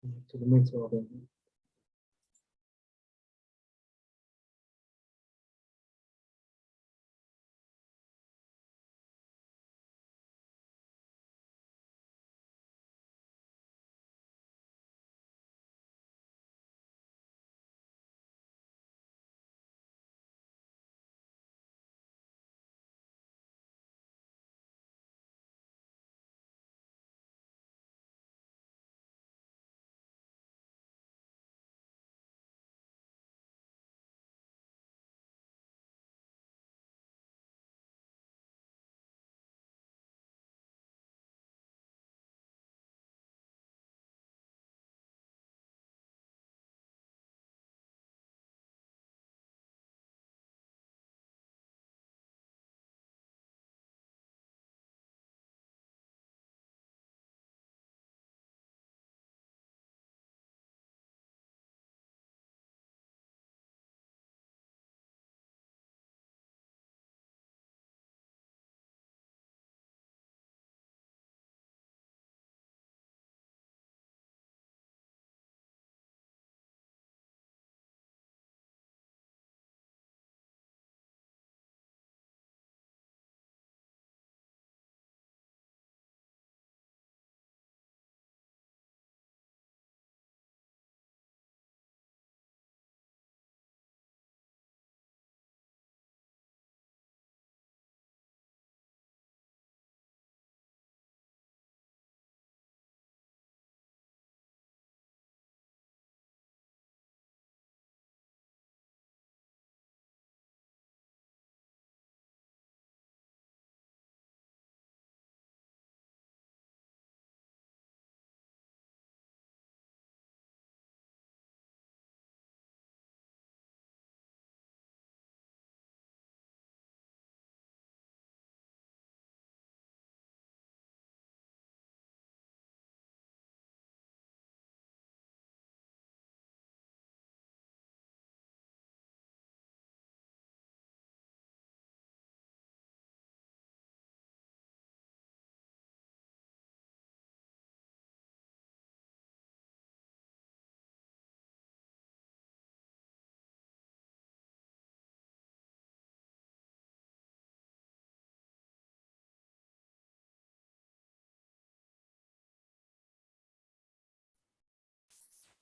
to the next order.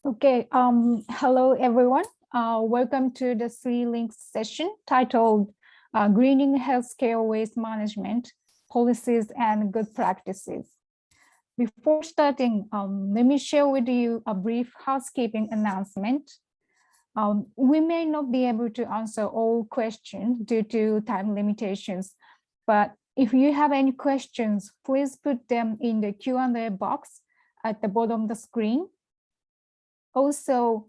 Okay, hello everyone. Welcome to the three-link session titled Greening Healthcare Waste Management, Policies and Good Practices. Before starting, let me share with you a brief housekeeping announcement. We may not be able to answer all questions due to time limitations, but if you have any questions, please put them in the Q&A box at the bottom of the screen. Also,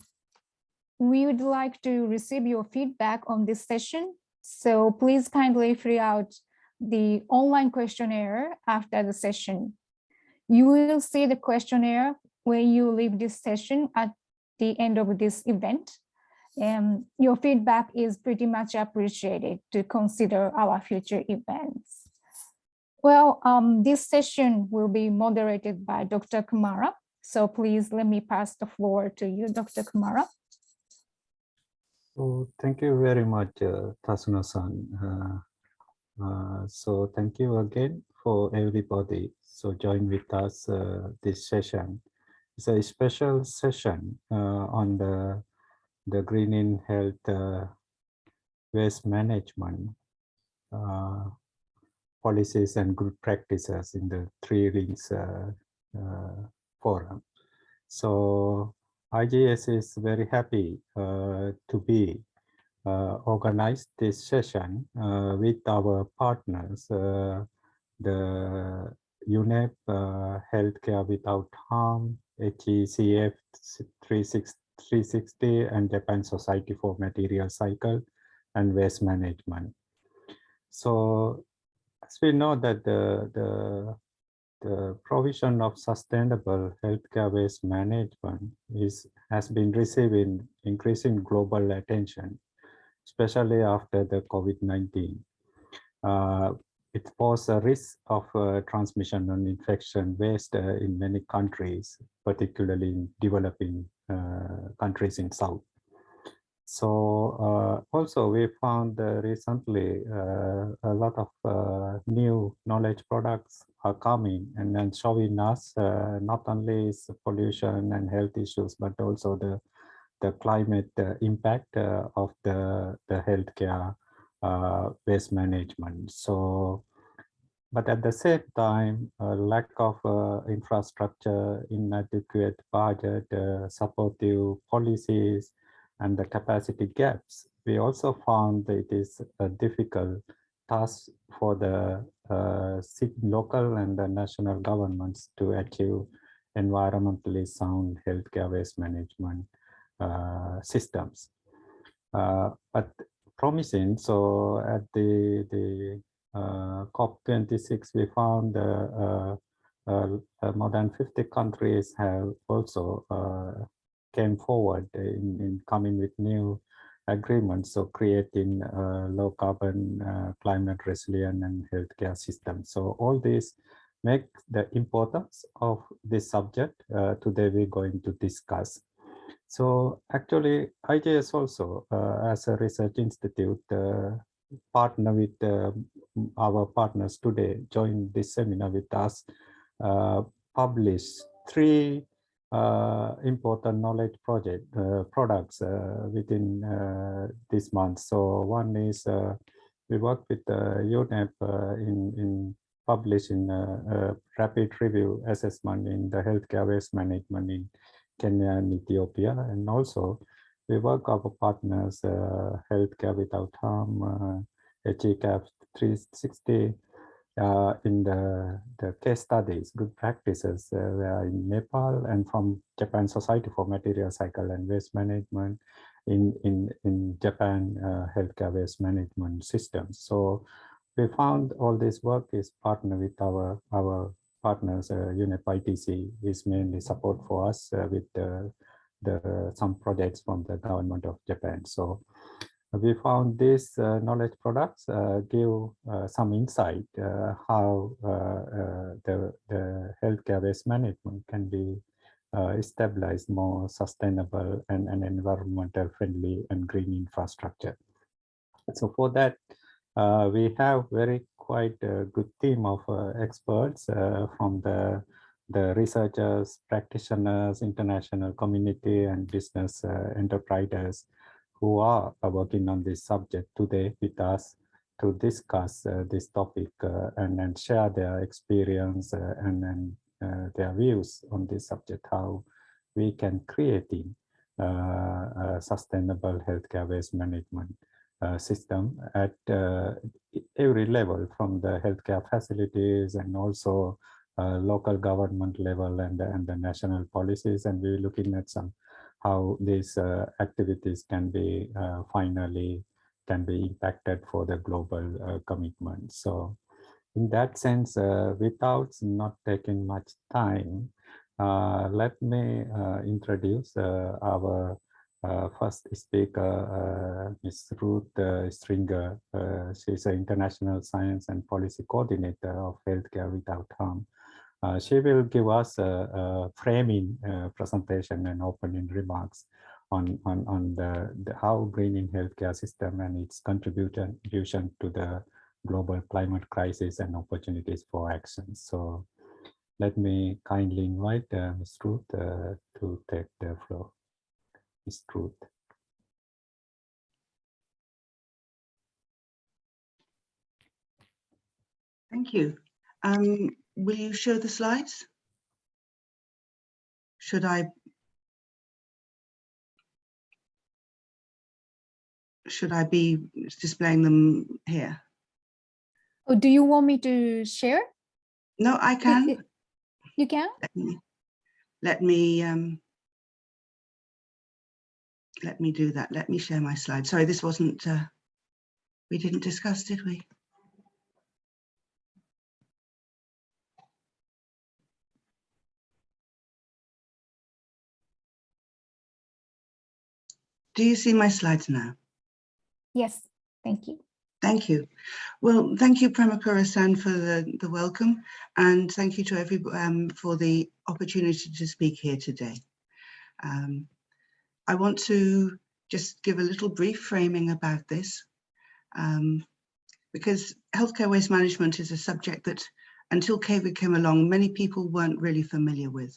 we would like to receive your feedback on this session, so please kindly fill out the online questionnaire after the session. You will see the questionnaire when you leave this session at the end of this event. And your feedback is pretty much appreciated to consider our future events. Well, this session will be moderated by Dr. Kumara. So please let me pass the floor to you, Dr. Kumara. So thank you very much, Tasuna-san. So thank you again for everybody. So join with us this session. It's a special session on the green in health waste management policies and good practices in the Three Rings forum. So IGS is very happy to be organized this session with our partners, the UNEP Healthcare Without Harm, HCF 360, and Japan Society for Material Cycle and Waste Management. So as we know that the provision of sustainable healthcare waste management has been receiving increasing global attention, especially after the COVID-19. it poses a risk of transmission and infection waste in many countries, particularly in developing countries in South. So also we found recently a lot of new knowledge products are coming and then showing us not only pollution and health issues, but also the climate impact of the healthcare waste management. So, but at the same time, lack of infrastructure, inadequate budget, supportive policies, and the capacity gaps. We also found that it is a difficult task for the local and the national governments to achieve environmentally sound healthcare waste management systems. But promising. So at the COP26, we found more than 50 countries have also came forward in coming with new agreements, so creating low carbon, climate resilient and healthcare systems. So all these make the importance of this subject today we're going to discuss. So actually, IJS also, as a research institute, partner with our partners today, join this seminar with us, publish 3 important knowledge products within this month. So one is we work with UNEP in publishing a rapid review assessment in the healthcare waste management in Kenya and Ethiopia, and also we work our partners, Healthcare Without Harm, HCWM 360, in the case studies, good practices in Nepal, and from Japan Society for Material Cycle and Waste Management in Japan healthcare waste management systems. So we found all this work is partner with our partners. UNEP ITC is mainly support for us with some projects from the government of Japan. So we found these knowledge products give some insight how the healthcare waste management can be stabilized more sustainable and environmental friendly and green infrastructure. So for that, we have very quite a good team of experts from the researchers, practitioners, international community, and business enterprises who are working on this subject today with us to discuss this topic and share their experience and their views on this subject, how we can create a sustainable healthcare waste management system at every level, from the healthcare facilities and also local government level and the national policies. And we're looking at how these activities can be finally can be impacted for the global commitment. So in that sense, without not taking much time, let me introduce our first speaker, Ms. Ruth Stringer. She's an international science and policy coordinator of Healthcare Without Harm. She will give us a framing presentation and opening remarks on how greening healthcare system and its contribution to the global climate crisis and opportunities for action. So let me kindly invite Ms. Ruth to take the floor. Ms. Ruth. Thank you. Will you show the slides? Should I be displaying them here? Oh, do you want me to share? No, I can. You can? Let me do that. Let me share my slide. Sorry, this wasn't, we didn't discuss, did we? Do you see my slides now? Yes, thank you. Thank you. Well, thank you, Premakura-san, for the welcome, and thank you to everyone for the opportunity to speak here today. I want to just give a little brief framing about this, because healthcare waste management is a subject that, until COVID came along, many people weren't really familiar with,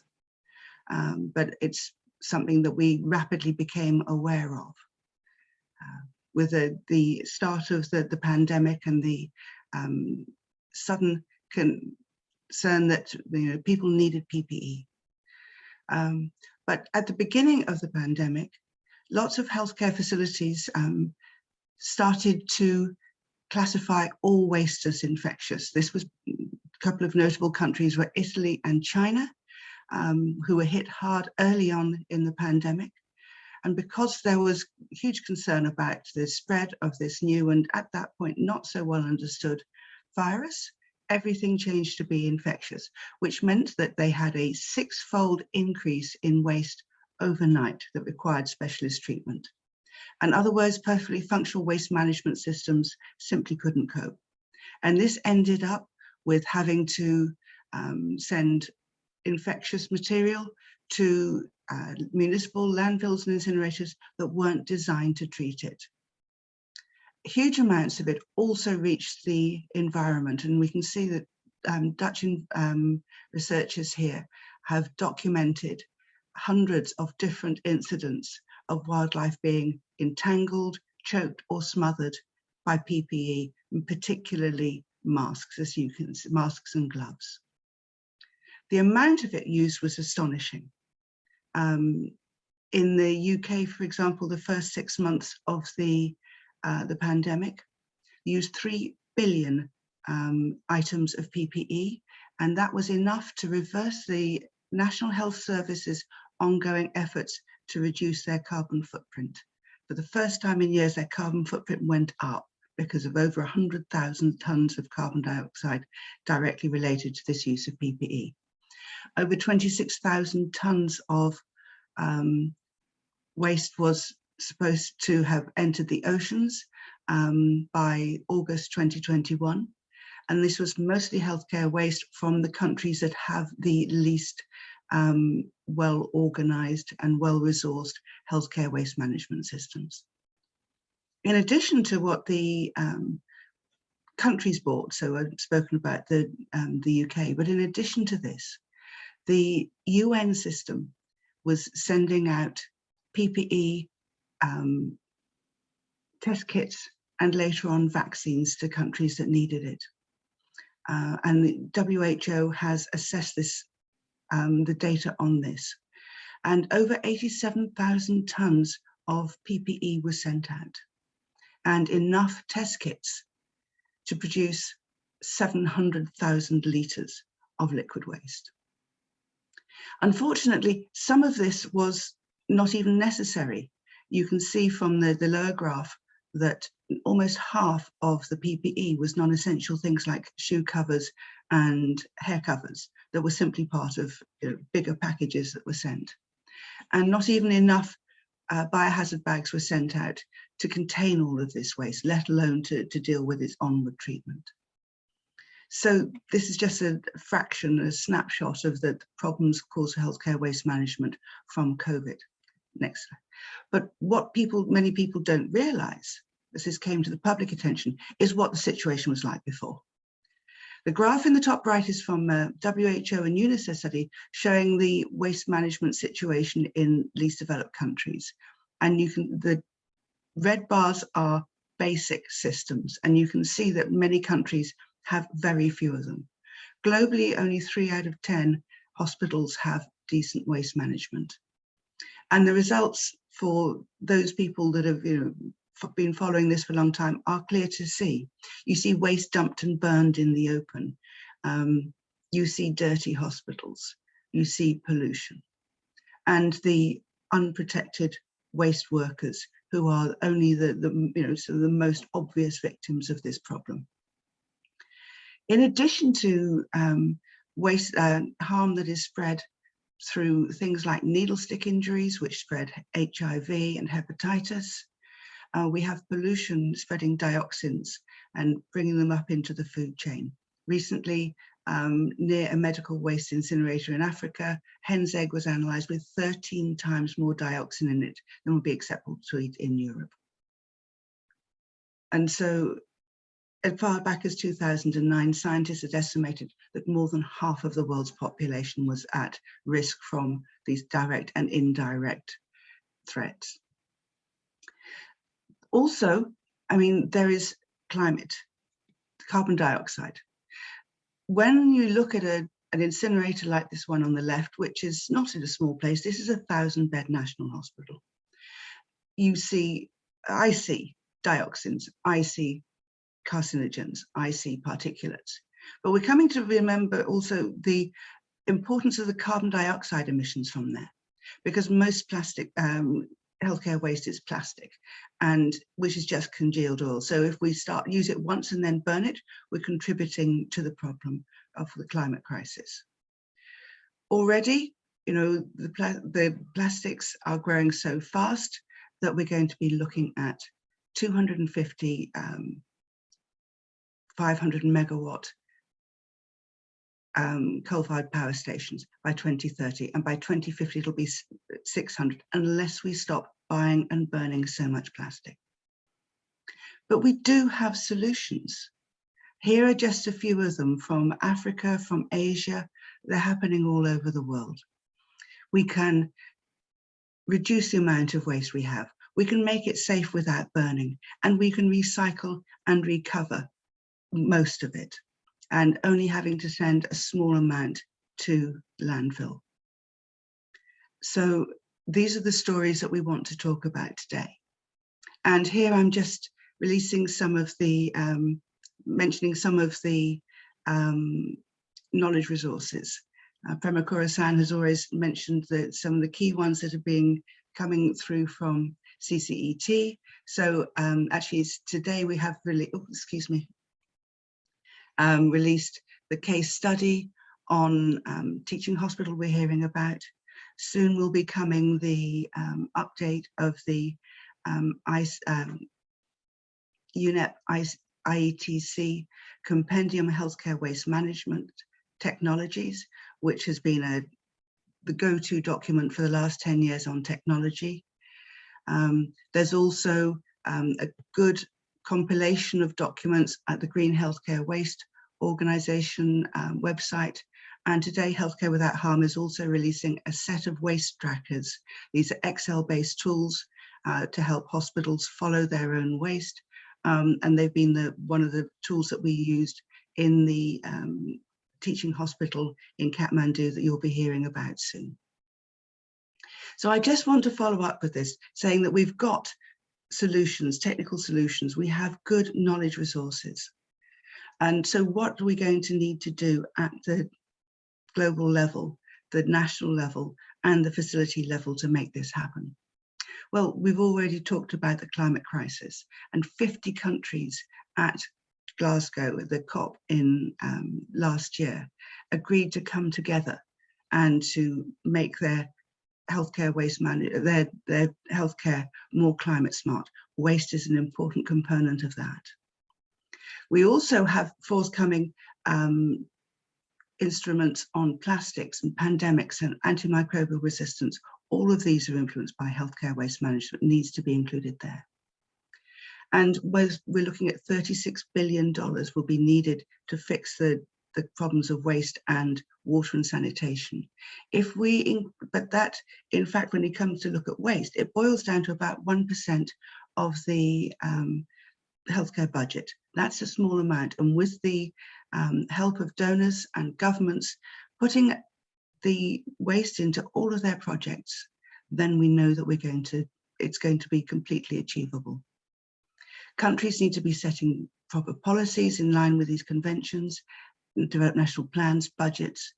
but it's something that we rapidly became aware of. With the start of the pandemic and the sudden concern that people needed PPE. But at the beginning of the pandemic, lots of healthcare facilities started to classify all waste as infectious. This was a couple of notable countries were Italy and China, who were hit hard early on in the pandemic. And because there was huge concern about the spread of this new and at that point not so well understood virus, everything changed to be infectious, which meant that they had a 6-fold increase in waste overnight that required specialist treatment. In other words, perfectly functional waste management systems simply couldn't cope. And this ended up with having to send infectious material to municipal landfills and incinerators that weren't designed to treat it. Huge amounts of it also reached the environment, and we can see that Dutch researchers here have documented hundreds of different incidents of wildlife being entangled, choked or smothered by PPE, and particularly masks, as you can see, masks and gloves. The amount of it used was astonishing. In the UK, for example, the first 6 months of the pandemic, used 3 billion items of PPE, and that was enough to reverse the National Health Service's ongoing efforts to reduce their carbon footprint. For the first time in years, their carbon footprint went up because of over 100,000 tons of carbon dioxide directly related to this use of PPE. Over 26,000 tons of waste was supposed to have entered the oceans by August 2021. And this was mostly healthcare waste from the countries that have the least well-organized and well-resourced healthcare waste management systems. In addition to what the countries bought, so I've spoken about the UK, but in addition to this, the UN system was sending out PPE, test kits, and later on vaccines to countries that needed it. And the WHO has assessed this, the data on this. And over 87,000 tons of PPE was sent out, and enough test kits to produce 700,000 litres of liquid waste. Unfortunately, some of this was not even necessary. You can see from the lower graph that almost half of the PPE was non-essential things like shoe covers and hair covers that were simply part of bigger packages that were sent. And not even enough biohazard bags were sent out to contain all of this waste, let alone to deal with its onward treatment. So this is just a fraction, a snapshot of the problems caused for healthcare waste management from COVID. Next slide. But what many people don't realize, as this came to the public attention, is what the situation was like before. The graph in the top right is from WHO and UNICEF study showing the waste management situation in least developed countries. And the red bars are basic systems, and you can see that many countries have very few of them. Globally, only 3 out of 10 hospitals have decent waste management. And the results for those people that have been following this for a long time are clear to see. You see waste dumped and burned in the open. You see dirty hospitals. You see pollution. And the unprotected waste workers who are only sort of the most obvious victims of this problem. In addition to waste harm that is spread through things like needle stick injuries, which spread HIV and hepatitis, we have pollution spreading dioxins and bringing them up into the food chain. Recently, near a medical waste incinerator in Africa, hen's egg was analysed with 13 times more dioxin in it than would be acceptable to eat in Europe. And so, as far back as 2009, scientists had estimated that more than half of the world's population was at risk from these direct and indirect threats. Also, I mean, there is climate, carbon dioxide. When you look at an incinerator like this one on the left, which is not in a small place, this is a 1,000-bed national hospital. I see dioxins, I see carcinogens, I see particulates. But we're coming to remember also the importance of the carbon dioxide emissions from there, because most plastic healthcare waste is plastic, and which is just congealed oil. So if we use it once and then burn it, we're contributing to the problem of the climate crisis. Already, you know, the plastics are growing so fast that we're going to be looking at 250 500 megawatt coal-fired power stations by 2030, and by 2050 it'll be 600, unless we stop buying and burning so much plastic. But we do have solutions. Here are just a few of them from Africa, from Asia. They're happening all over the world. We can reduce the amount of waste we have. We can make it safe without burning, and we can recycle and recover most of it, and only having to send a small amount to landfill. So these are the stories that we want to talk about today. And here I'm just releasing some of the, mentioning some of the knowledge resources. Premakura-san has always mentioned that some of the key ones that are coming through from CCET. So actually today we have really, released the case study on teaching hospital we're hearing about. Soon will be coming the update of the UNEP IETC Compendium Healthcare Waste Management Technologies, which has been the go-to document for the last 10 years on technology. There's also a good compilation of documents at the Green Healthcare Waste Organization website. And today, Healthcare Without Harm is also releasing a set of waste trackers. These are Excel-based tools to help hospitals follow their own waste. And they've been one of the tools that we used in the teaching hospital in Kathmandu that you'll be hearing about soon. So I just want to follow up with this, saying that we've got solutions, technical solutions. We have good knowledge resources. And so what are we going to need to do at the global level, the national level, and the facility level to make this happen? Well, we've already talked about the climate crisis, and 50 countries at Glasgow, at the COP in last year, agreed to come together and to make their healthcare waste their healthcare more climate smart. Waste is an important component of that. We also have forthcoming instruments on plastics and pandemics and antimicrobial resistance. All of these are influenced by healthcare waste management, needs to be included there. And we're looking at $36 billion will be needed to fix the problems of waste and water and sanitation. But that, in fact, when it comes to look at waste, it boils down to about 1% of the healthcare budget. That's a small amount. And with the help of donors and governments putting the waste into all of their projects, then we know that it's going to be completely achievable. Countries need to be setting proper policies in line with these conventions, develop national plans, budgets,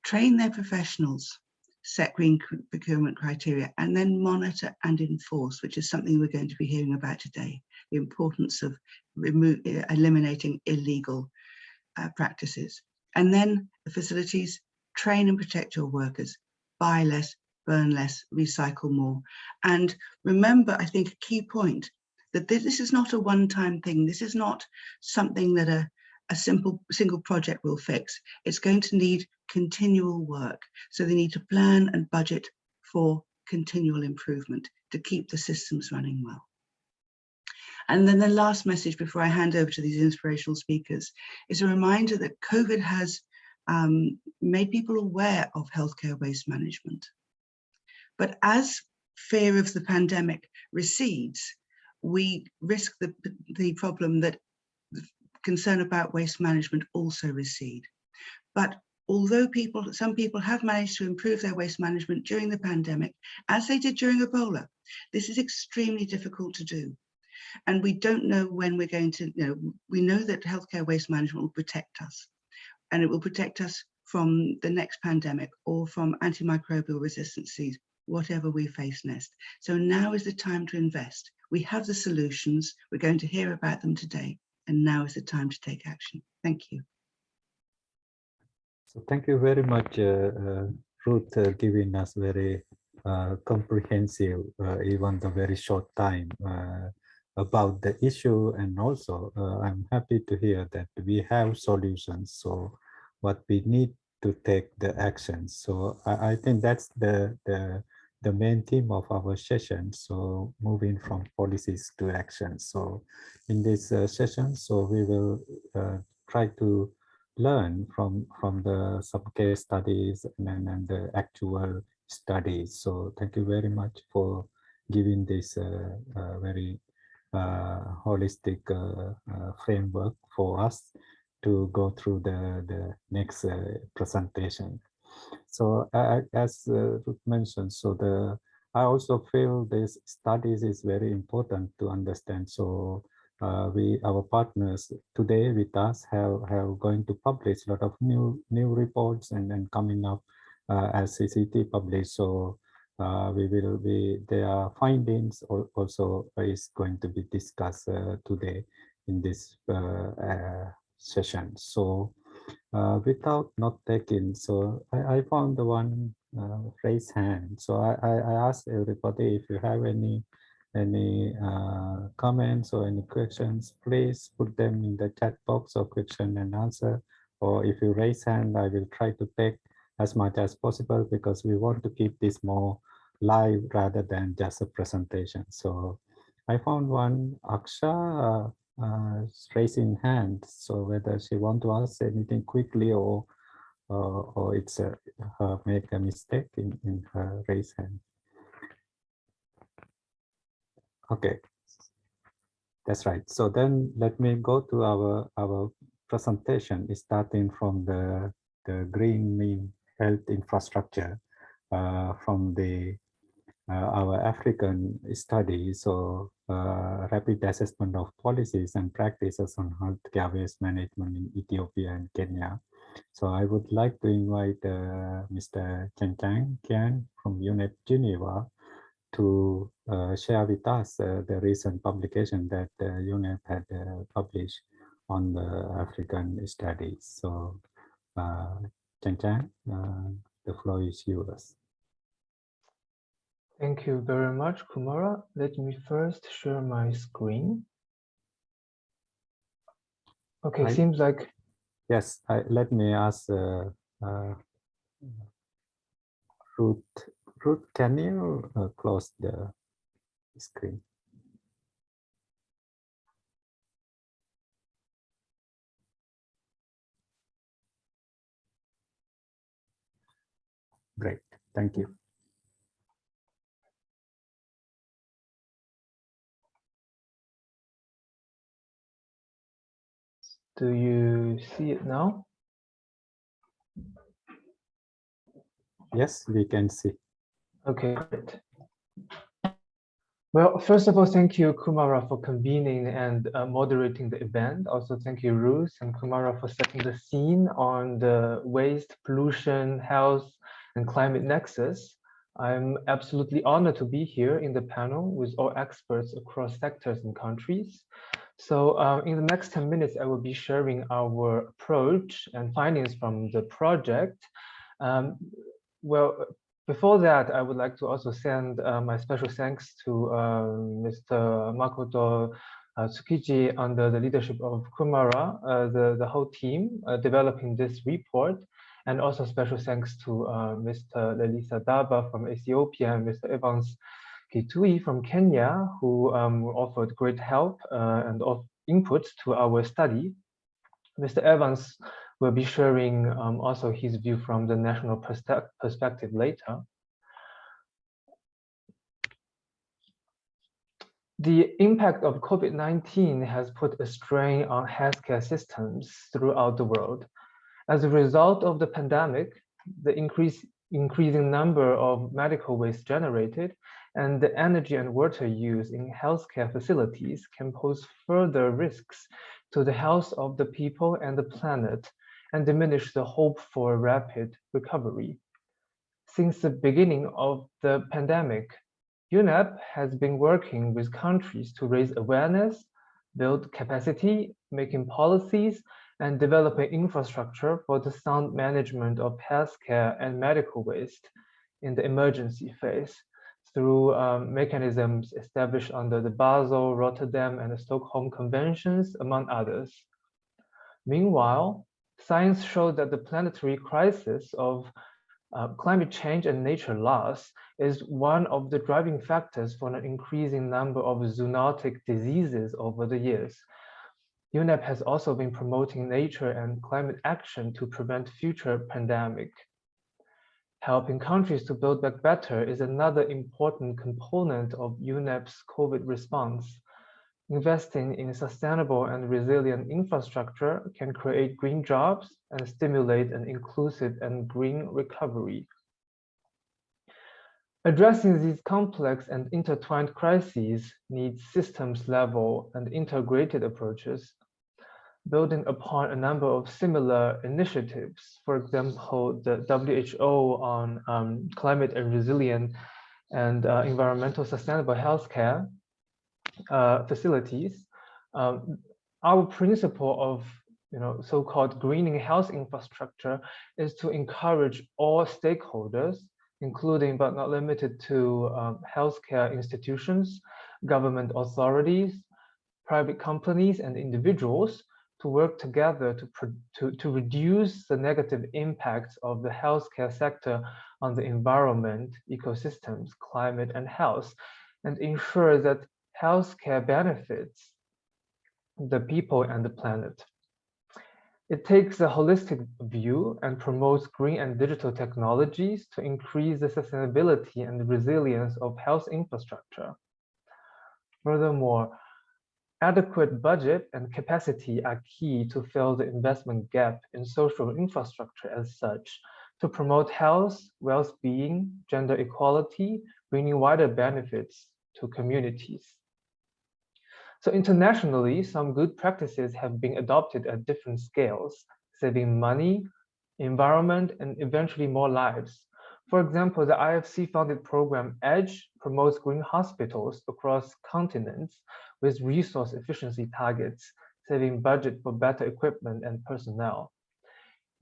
train their professionals, set green procurement criteria, and then monitor and enforce, which is something we're going to be hearing about today, the importance of eliminating illegal practices. And then the facilities, train and protect your workers, buy less, burn less, recycle more. And remember, I think a key point, that this is not a one-time thing. This is not something that a single project will fix. It's going to need continual work. So they need to plan and budget for continual improvement to keep the systems running well. And then the last message before I hand over to these inspirational speakers is a reminder that COVID has made people aware of healthcare waste management. But as fear of the pandemic recedes, we risk the problem that concern about waste management also recede. But although some people have managed to improve their waste management during the pandemic, as they did during Ebola, this is extremely difficult to do. And we don't know when we're going to, we know that healthcare waste management will protect us, and it will protect us from the next pandemic or from antimicrobial resistances, whatever we face next. So now is the time to invest. We have the solutions. We're going to hear about them today, and now is the time to take action. Thank you. So thank you very much, Ruth, giving us very comprehensive, even the very short time about the issue. And also, I'm happy to hear that we have solutions. So what we need to take the action. So I think that's the main theme of our session. So moving from policies to action. So in this session, so we will try to learn from some case studies and the actual studies. So thank you very much for giving this very holistic framework for us to go through the next presentation. So as Ruth mentioned, so I also feel this studies is very important to understand. So our partners today with us have going to publish a lot of new reports and then coming up as CCET published. So their findings also is going to be discussed today in this session. So without not taking, so I found the one raise hand. So I asked everybody if you have any comments or any questions, please put them in the chat box or question and answer. Or if you raise hand, I will try to take as much as possible because we want to keep this more live rather than just a presentation. So I found one, Aksha, raising hand. So whether she want to ask anything quickly or it's her make a mistake in her raise hand. Okay, that's right. So then let me go to our presentation, starting from the green health infrastructure from our African study. So rapid assessment of policies and practices on healthcare waste management in Ethiopia and Kenya. So I would like to invite Mr. Chen Kian from UNEP Geneva to share with us the recent publication that UNEP had published on the African studies. So Chen, the floor is yours. Thank you very much, Kumara. Let me first share my screen. Okay, seems like... Yes, let me ask Ruth. Ruth, can you close the screen? Great, thank you. Do you see it now? Yes, we can see. Okay, great. Well, first of all, thank you, Kumara, for convening and moderating the event. Also, thank you, Ruth and Kumara, for setting the scene on the waste, pollution, health, and climate nexus. I'm absolutely honored to be here in the panel with all experts across sectors and countries. So in the next 10 minutes, I will be sharing our approach and findings from the project. Well, Before that, I would like to also send my special thanks to Mr. Makoto Tsukiji under the leadership of Kumara, the whole team developing this report, and also special thanks to Mr. Lelisa Daba from Ethiopia and Mr. Evans Kitui from Kenya, who offered great help and input to our study. Mr. Evans will be sharing also his view from the national perspective later. The impact of COVID-19 has put a strain on healthcare systems throughout the world. As a result of the pandemic, the increasing number of medical waste generated and the energy and water used in healthcare facilities can pose further risks to the health of the people and the planet and diminish the hope for rapid recovery. Since the beginning of the pandemic, UNEP has been working with countries to raise awareness, build capacity, making policies, and developing infrastructure for the sound management of healthcare and medical waste in the emergency phase through mechanisms established under the Basel, Rotterdam, and the Stockholm Conventions, among others. Meanwhile, science showed that the planetary crisis of climate change and nature loss is one of the driving factors for an increasing number of zoonotic diseases over the years. UNEP has also been promoting nature and climate action to prevent future pandemic. Helping countries to build back better is another important component of UNEP's COVID response. Investing in sustainable and resilient infrastructure can create green jobs and stimulate an inclusive and green recovery. Addressing these complex and intertwined crises needs systems-level and integrated approaches, building upon a number of similar initiatives. For example, the WHO on climate and resilient and environmental sustainable healthcare facilities. Our principle of so-called greening health infrastructure is to encourage all stakeholders, including but not limited to healthcare institutions, government authorities, private companies, and individuals to work together to reduce the negative impacts of the healthcare sector on the environment, ecosystems, climate, and health, and ensure that healthcare benefits the people and the planet. It takes a holistic view and promotes green and digital technologies to increase the sustainability and resilience of health infrastructure. Furthermore, adequate budget and capacity are key to fill the investment gap in social infrastructure as such, to promote health, well-being, gender equality, bringing wider benefits to communities. So internationally, some good practices have been adopted at different scales, saving money, environment, and eventually more lives. For example, the IFC-funded program EDGE promotes green hospitals across continents with resource efficiency targets, saving budget for better equipment and personnel.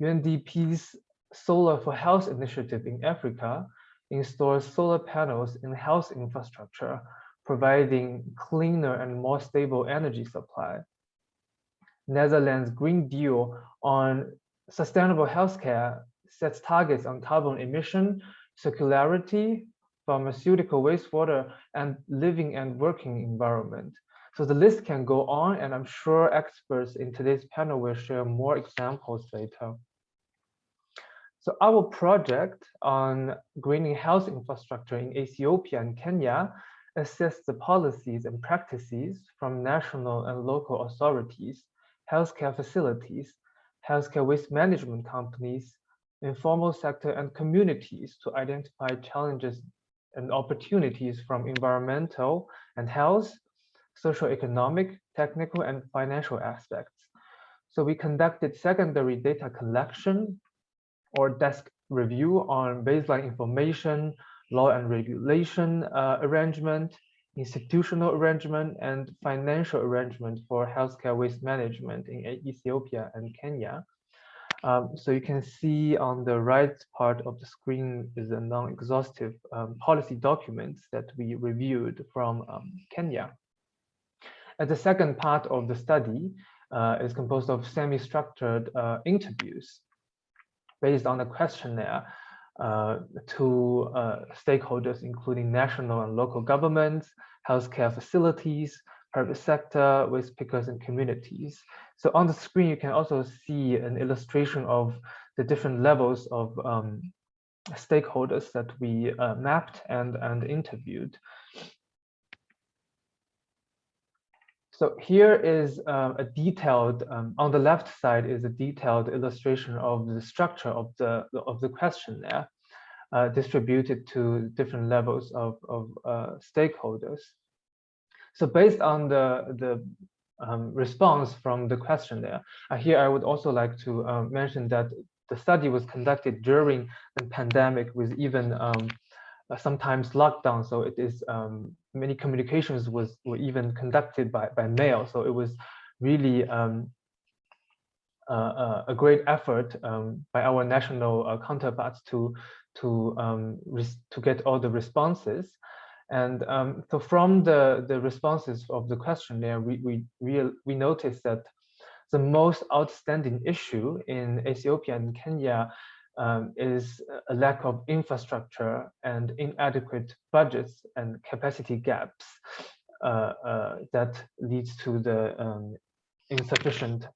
UNDP's Solar for Health initiative in Africa installs solar panels in health infrastructure, providing cleaner and more stable energy supply. Netherlands' Green Deal on sustainable healthcare sets targets on carbon emission, circularity, pharmaceutical wastewater, and living and working environment. So the list can go on, and I'm sure experts in today's panel will share more examples later. So our project on greening health infrastructure in Ethiopia and Kenya assess the policies and practices from national and local authorities, healthcare facilities, healthcare waste management companies, informal sector, and communities to identify challenges and opportunities from environmental and health, socioeconomic, technical, and financial aspects. So we conducted secondary data collection or desk review on baseline information, law and regulation arrangement, institutional arrangement, and financial arrangement for healthcare waste management in Ethiopia and Kenya. So you can see on the right part of the screen is a non-exhaustive policy documents that we reviewed from Kenya. And the second part of the study is composed of semi-structured interviews based on a questionnaire to stakeholders, including national and local governments, healthcare facilities, private sector, waste pickers, and communities. So on the screen, you can also see an illustration of the different levels of stakeholders that we mapped and interviewed. So here is a detailed, on the left side is a detailed illustration of the structure of the questionnaire distributed to different levels of stakeholders. So based on the response from the questionnaire, here I would also like to mention that the study was conducted during the pandemic with even sometimes lockdown. So it is many communications were even conducted by mail. So it was really a great effort by our national counterparts to get all the responses. And so from the responses of the questionnaire, we noticed that the most outstanding issue in Ethiopia and Kenya is a lack of infrastructure and inadequate budgets and capacity gaps that leads to the insufficient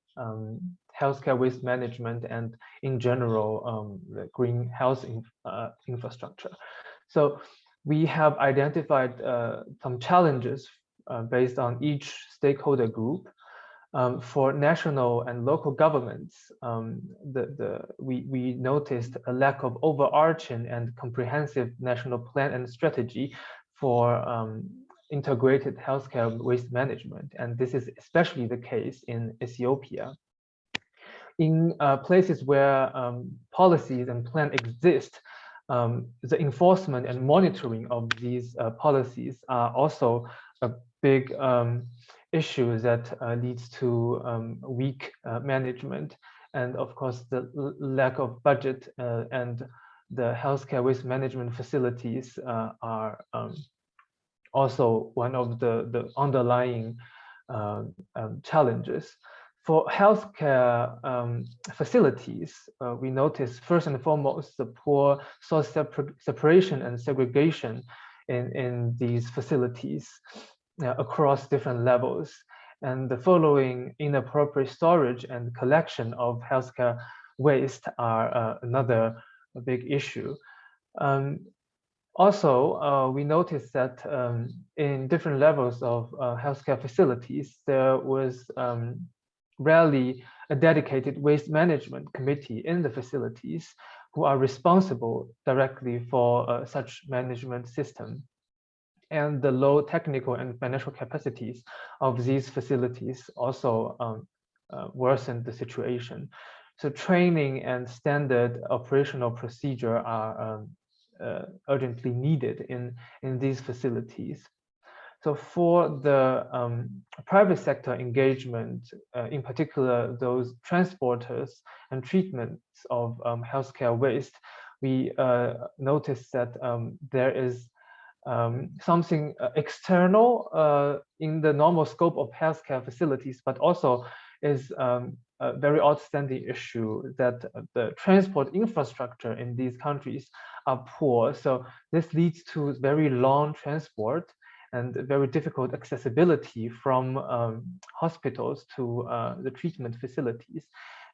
healthcare waste management and in general the greenhouse infrastructure. So we have identified some challenges based on each stakeholder group. For national and local governments, we noticed a lack of overarching and comprehensive national plan and strategy for integrated healthcare waste management. And this is especially the case in Ethiopia. In places where policies and plans exist, the enforcement and monitoring of these policies are also a big issue that leads to weak management, and of course the lack of budget and the healthcare waste management facilities are also one of the underlying challenges. For healthcare facilities, we notice first and foremost the poor source separation and segregation in these facilities across different levels, and the following inappropriate storage and collection of healthcare waste are another big issue. Also, we noticed that in different levels of healthcare facilities, there was rarely a dedicated waste management committee in the facilities who are responsible directly for such management system. And the low technical and financial capacities of these facilities also worsened the situation. So training and standard operational procedure are urgently needed in these facilities. So for the private sector engagement, in particular those transporters and treatments of healthcare waste, we noticed that there is something external in the normal scope of healthcare facilities, but also is a very outstanding issue that the transport infrastructure in these countries are poor. So this leads to very long transport and very difficult accessibility from hospitals to the treatment facilities.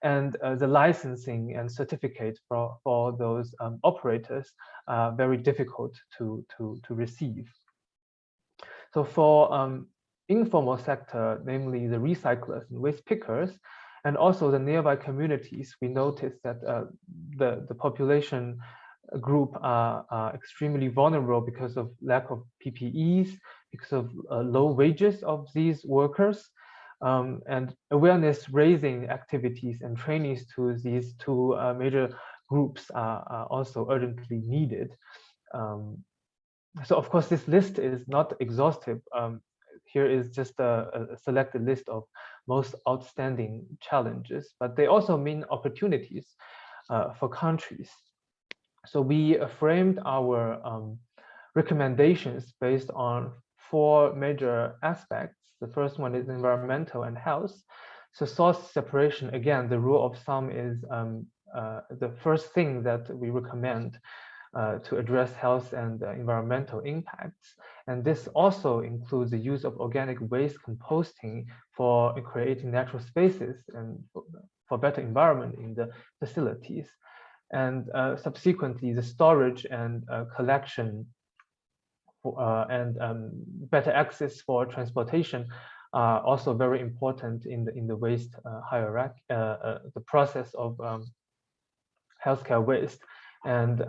And the licensing and certificates for those operators are very difficult to receive. So for informal sector, namely the recyclers and waste pickers, and also the nearby communities, we noticed that the population group are extremely vulnerable because of lack of PPEs, because of low wages of these workers. And awareness raising activities and trainings to these two major groups are also urgently needed. So of course, this list is not exhaustive. here is just a selected list of most outstanding challenges, but they also mean opportunities for countries. So we framed our recommendations based on 4 major aspects. The first one is environmental and health. So source separation, again, the rule of thumb is the first thing that we recommend to address health and environmental impacts. And this also includes the use of organic waste composting for creating natural spaces and for better environment in the facilities. And subsequently, the storage and collection and better access for transportation are also very important in the waste hierarchy, the process of healthcare waste. And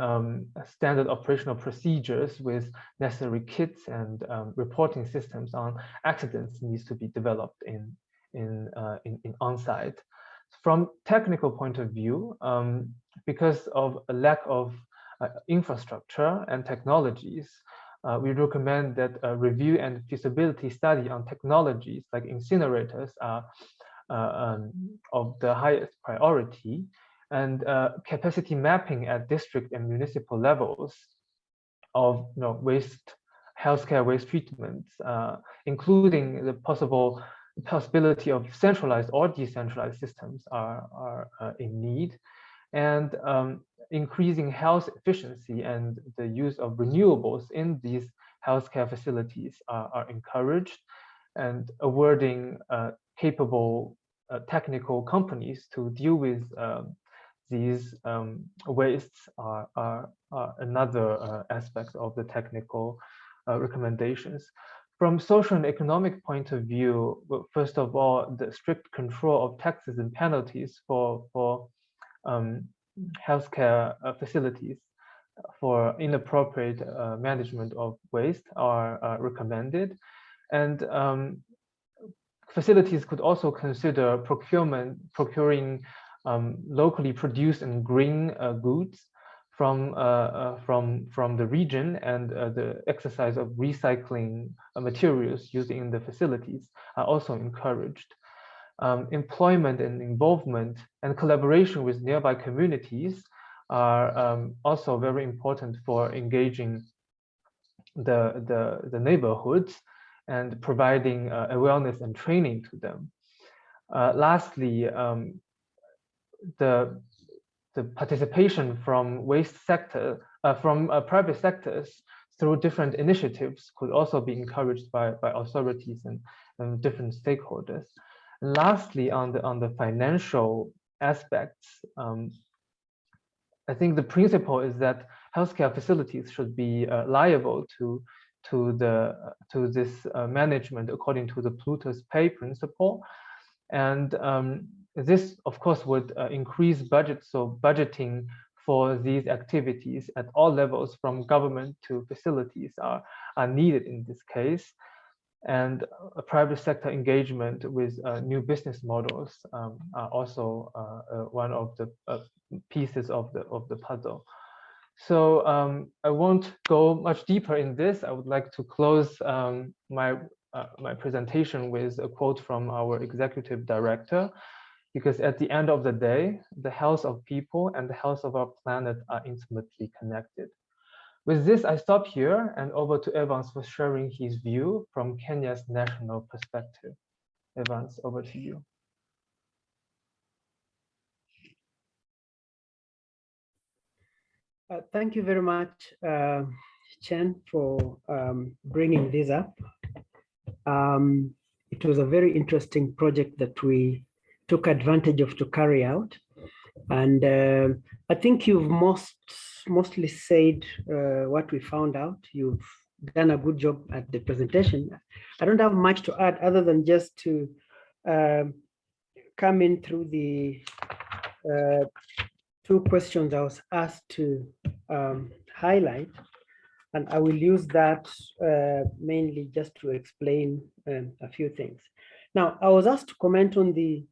standard operational procedures with necessary kits and reporting systems on accidents needs to be developed in on-site. From technical point of view, because of a lack of infrastructure and technologies, we recommend that a review and feasibility study on technologies like incinerators are of the highest priority, and capacity mapping at district and municipal levels of healthcare waste treatments, including the possibility of centralized or decentralized systems are in need, and increasing health efficiency and the use of renewables in these healthcare facilities are encouraged, and awarding capable technical companies to deal with these wastes are another aspect of the technical recommendations. From social and economic point of view, well, first of all, the strict control of taxes and penalties for healthcare facilities for inappropriate management of waste are recommended. And facilities could also consider procuring locally produced and green goods from the region, and the exercise of recycling materials used in the facilities are also encouraged. Employment and involvement and collaboration with nearby communities are also very important for engaging the neighborhoods and providing awareness and training to them. Lastly, the participation from private sectors through different initiatives could also be encouraged by authorities and different stakeholders. And lastly, on the financial aspects, I think the principle is that healthcare facilities should be liable to this management according to the polluter's pay principle, and this, of course, would increase budget. So budgeting for these activities at all levels, from government to facilities, are needed in this case. And a private sector engagement with new business models are also one of the pieces of the puzzle. So I won't go much deeper in this. I would like to close my presentation with a quote from our executive director, because at the end of the day, the health of people and the health of our planet are intimately connected. With this, I stop here, and over to Evans for sharing his view from Kenya's national perspective. Evans, over to you. Thank you very much, Chen, for bringing this up. It was a very interesting project that we took advantage of to carry out. And I think you've mostly said what we found out. You've done a good job at the presentation. I don't have much to add other than just to come in through the 2 questions I was asked to highlight. And I will use that mainly just to explain a few things. Now, I was asked to comment on the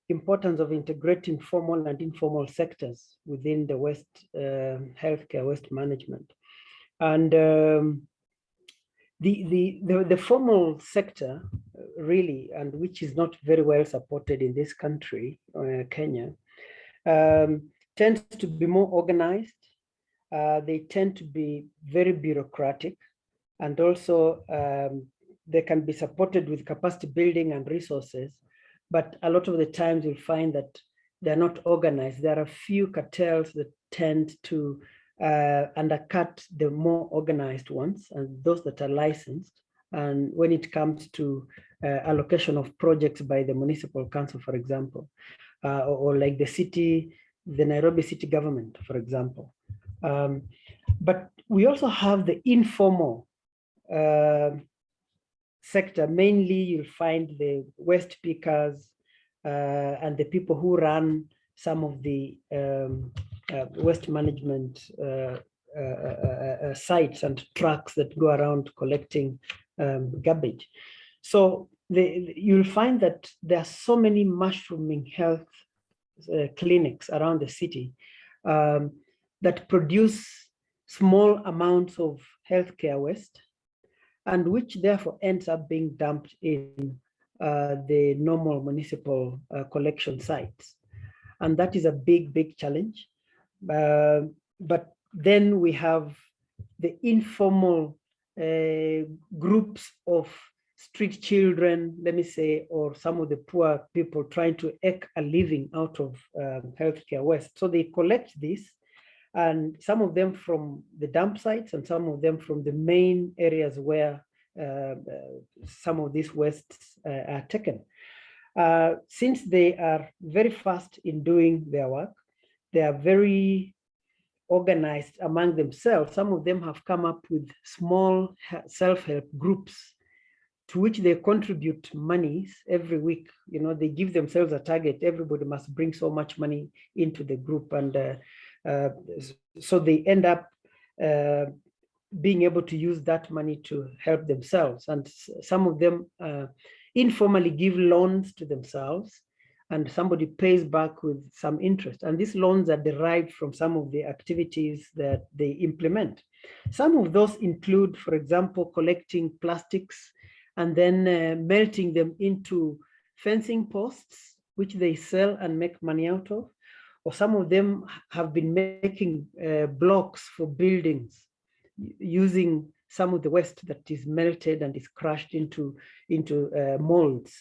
importance of integrating formal and informal sectors within the healthcare waste management. And The formal sector really, and which is not very well supported in this country, Kenya, tends to be more organized. They tend to be very bureaucratic, and also they can be supported with capacity building and resources. But a lot of the times you'll find that they're not organized. There are a few cartels that tend to undercut the more organized ones and those that are licensed. And when it comes to allocation of projects by the municipal council, for example, or like the Nairobi city government, for example. But we also have the informal sector. Mainly you'll find the waste pickers and the people who run some of the waste management sites and trucks that go around collecting garbage. So you'll find that there are so many mushrooming health clinics around the city that produce small amounts of healthcare waste, and which therefore ends up being dumped in the normal municipal collection sites. And that is a big challenge. But then we have the informal groups of street children, let me say, or some of the poor people trying to eke a living out of healthcare waste. So they collect this, and some of them from the dump sites and some of them from the main areas where some of these wastes are taken. Since they are very fast in doing their work, they are very organized among themselves. Some of them have come up with small self-help groups to which they contribute monies every week. You know, they give themselves a target. Everybody must bring so much money into the group. And so they end up being able to use that money to help themselves. And some of them informally give loans to themselves, and somebody pays back with some interest. And these loans are derived from some of the activities that they implement. Some of those include, for example, collecting plastics and then melting them into fencing posts, which they sell and make money out of. Or some of them have been making blocks for buildings using some of the waste that is melted and is crushed into molds.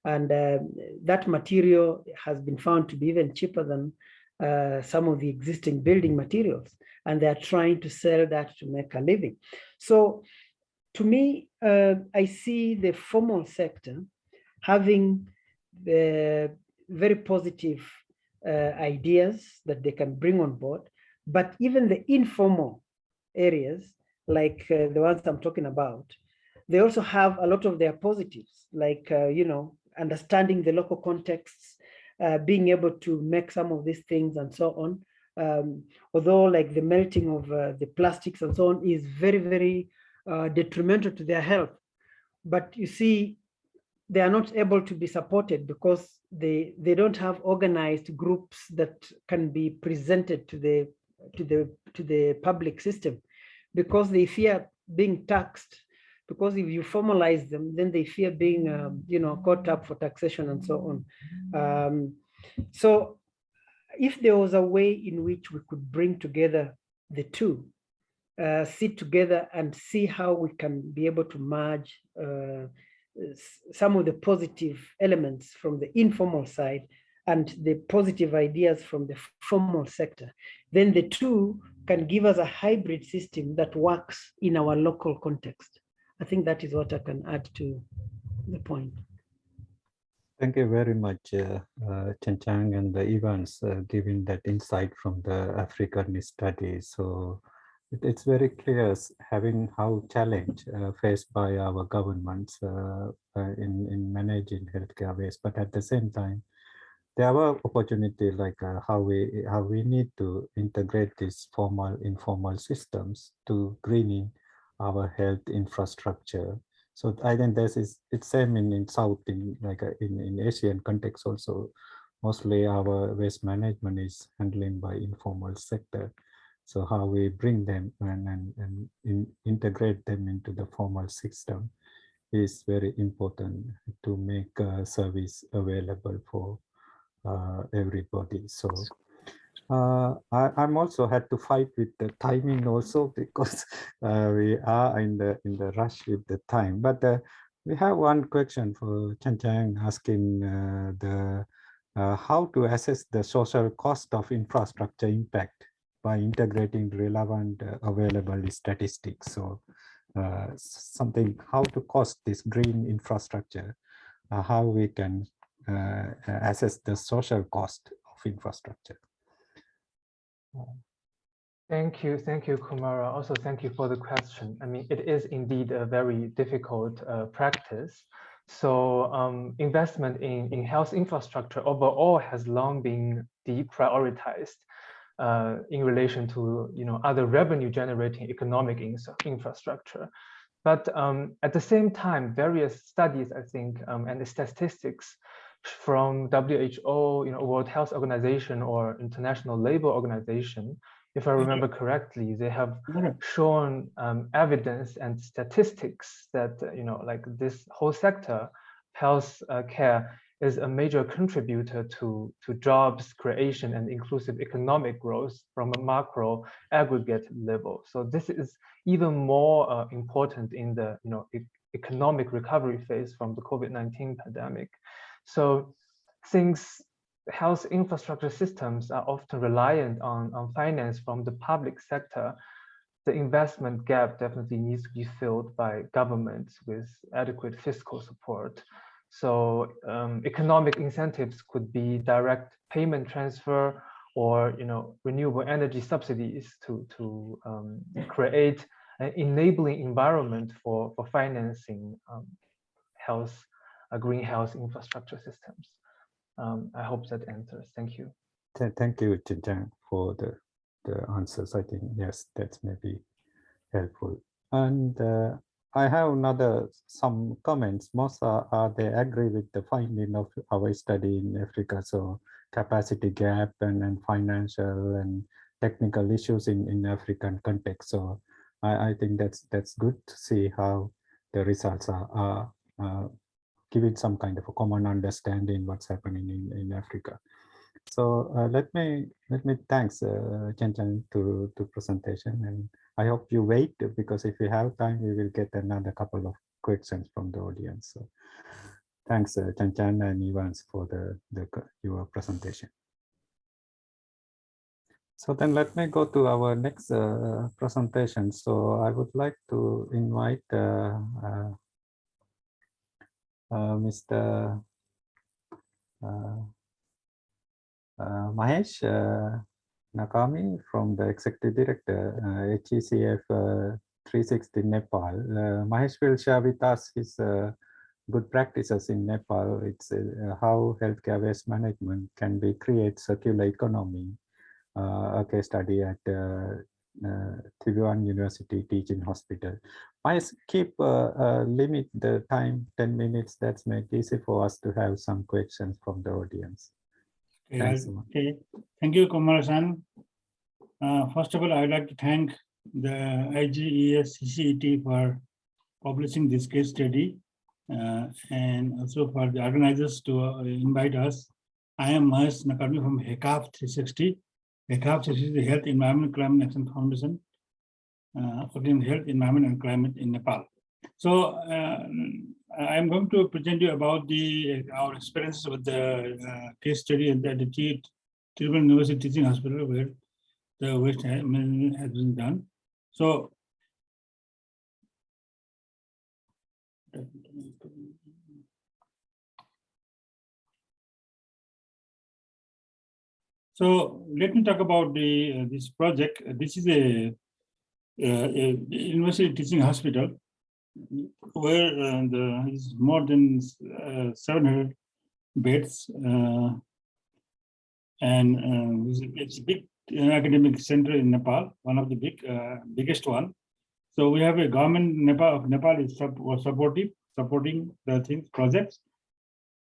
And that material has been found to be even cheaper than some of the existing building materials. And they're trying to sell that to make a living. So to me, I see the formal sector having the very positive ideas that they can bring on board, but even the informal areas, like the ones I'm talking about, they also have a lot of their positives, like, you know, understanding the local contexts, being able to make some of these things and so on. Although like the melting of the plastics and so on is very detrimental to their health. But you see, they are not able to be supported because they don't have organized groups that can be presented to the public system, because they fear being taxed. Because if you formalize them, then they fear being, you know, caught up for taxation and so on. So if there was a way in which we could bring together the two, sit together and see how we can be able to merge some of the positive elements from the informal side and the positive ideas from the formal sector, then the two can give us a hybrid system that works in our local context. I think that is what I can add to the point. Thank you very much, Chen Chang and the Evans, giving that insight from the African studies. So it's very clear having how challenge faced by our governments in managing healthcare waste, but at the same time, there are opportunities like how we need to integrate these formal informal systems to greening our health infrastructure. So I think it's same in South, in like in Asian context also. Mostly our waste management is handling by informal sector. So how we bring them and integrate them into the formal system is very important to make service available for everybody. So I'm also had to fight with the timing also, because we are in the rush with the time. But we have one question for Chan Chang asking how to assess the social cost of infrastructure impact by integrating relevant available statistics. So something how to cost this green infrastructure, how we can assess the social cost of infrastructure. Thank you, Kumara. Also, thank you for the question. I mean, it is indeed a very difficult practice. So investment in health infrastructure overall has long been deprioritized in relation to other revenue generating economic infrastructure. But at the same time, various studies, I think, and the statistics from WHO, World Health Organization or International Labor Organization, if I remember correctly, they have shown evidence and statistics that like this whole sector, health care, is a major contributor to jobs creation and inclusive economic growth from a macro aggregate level. So this is even more important in the economic recovery phase from the COVID-19 pandemic. So since health infrastructure systems are often reliant on finance from the public sector, the investment gap definitely needs to be filled by governments with adequate fiscal support. So economic incentives could be direct payment transfer or renewable energy subsidies to create an enabling environment for financing green health infrastructure systems. I hope that answers. Thank you. Thank you, Chan Chang, for the answers. I think, yes, that's maybe helpful. And I have some comments. Most are they agree with the finding of our study in Africa. So capacity gap and financial and technical issues in African context. So I think that's good to see how the results are giving some kind of a common understanding what's happening in Africa. So let me thanks Chan Chang to presentation, and I hope you wait, because if we have time we will get another couple of questions from the audience. So thanks Chan Chang and Evans for your presentation. So then let me go to our next presentation. So I would like to invite Mr. Mahesh Nakami from the Executive Director, HCWM 360 Nepal. Mahesh will share with us his good practices in Nepal. It's how healthcare waste management can be create circular economy. A case study at Thiruvan University Teaching Hospital. Mahesh, keep limit the time 10 minutes. That's make it easy for us to have some questions from the audience. Thanks so much. Okay. Thank you, Kumar-san. First of all, I would like to thank the IGES CCET for publishing this case study and also for the organizers to invite us. I am Mahesh Nakami from HCWM 360. HCWM 360 is the Health, Environment, Climate Action Foundation, focusing on health, environment, and climate in Nepal. So I am going to present you about our experiences with the case study at the Thiruvan University Teaching Hospital, where the waste management has been done. So let me talk about this project. This is a university teaching hospital where there is more than 700 beds, and it's a big academic center in Nepal, one of the biggest one. So we have a government of Nepal is supporting the projects,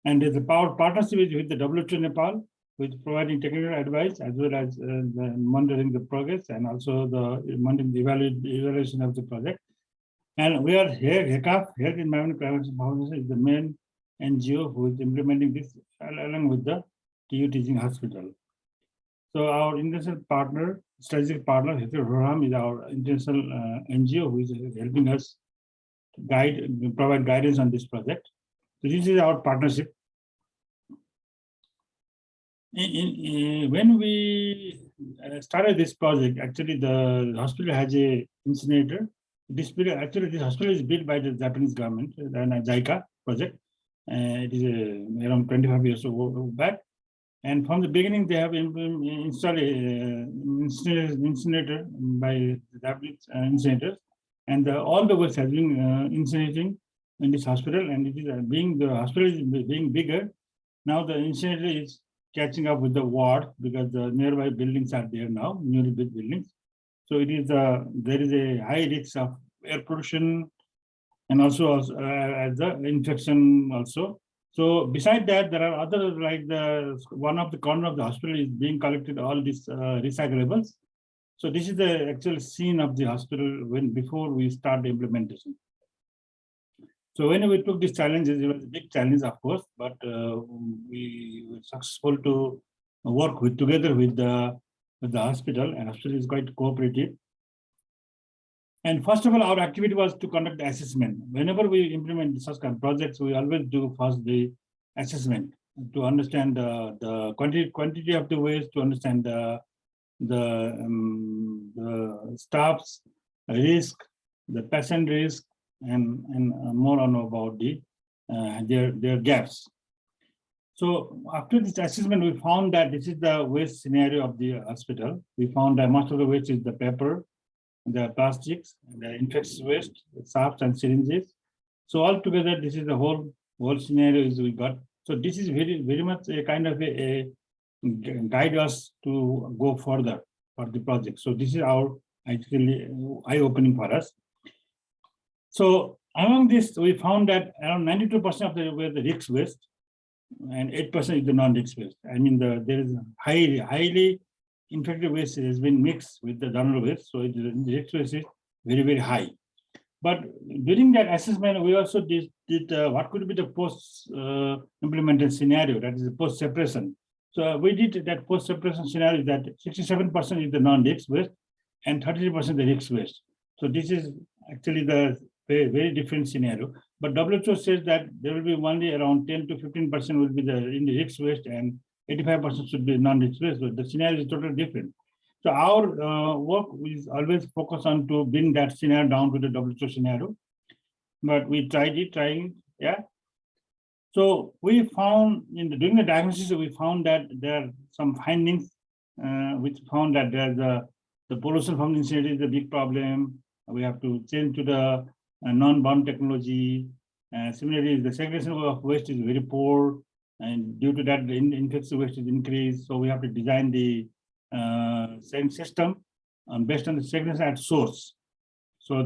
and there's a partnership with the WHO Nepal with providing technical advice as well as the monitoring the progress and also the monitoring the evaluation of the project. And we are here, HECAF, Health Environment Prevention Foundation, is the main NGO who is implementing this along with the TU Teaching Hospital. So our international partner, strategic partner, HCWM, is our international NGO who is helping us provide guidance on this project. So this is our partnership. When we started this project, actually the hospital has a incinerator. This hospital is built by the Japanese government, the JICA project. It is around 25 years back. And from the beginning, they have installed an incinerator by the Japanese incinerators. And all the waste has been incinerating in this hospital. And it is the hospital is being bigger. Now the incinerator is catching up with the ward because the nearby buildings are there now, newly built buildings. So it is there is a high risk of air pollution and also as the infection also. So beside that, there are other like one of the corner of the hospital is being collected all these recyclables. So this is the actual scene of the hospital before we start the implementation. So when we took these challenges, it was a big challenge, of course, but we were successful to work together with the hospital, and hospital is quite cooperative. And first of all, our activity was to conduct the assessment. Whenever we implement such kind of projects, we always do first the assessment to understand the quantity of the waste, to understand the staff's risk, the patient risk, and more on about their gaps. So after this assessment, we found that this is the waste scenario of the hospital. We found that most of the waste is the paper, the plastics, the infectious waste, the shafts and syringes. So altogether, this is the whole scenario is we got. So this is very much a kind of a guide us to go further for the project. So this is our actually eye-opening for us. So among this, we found that around 92% of the risk waste and 8% is the non-risk waste. I mean, there is highly infected waste has been mixed with the general waste, so the risk waste is very high. But during that assessment, we also did what could be the post-implemented scenario, that is the post-separation. So we did that post-separation scenario that 67% is the non-risk waste and 33% the risk waste. So this is actually the very different scenario. But WHO says that there will be only around 10 to 15% will be in the risk waste and 85% should be non-risk waste. So the scenario is totally different. So our work is always focused on to bring that scenario down to the WHO scenario. But we trying, yeah. So we found during the diagnosis, we found that there are some findings which found that there's the pollution from the incinerator is a big problem. We have to change to the non-bound technology. Similarly, the segregation of waste is very poor, and due to that, the infectious waste is increased. So we have to design the same system based on the segregation at source. So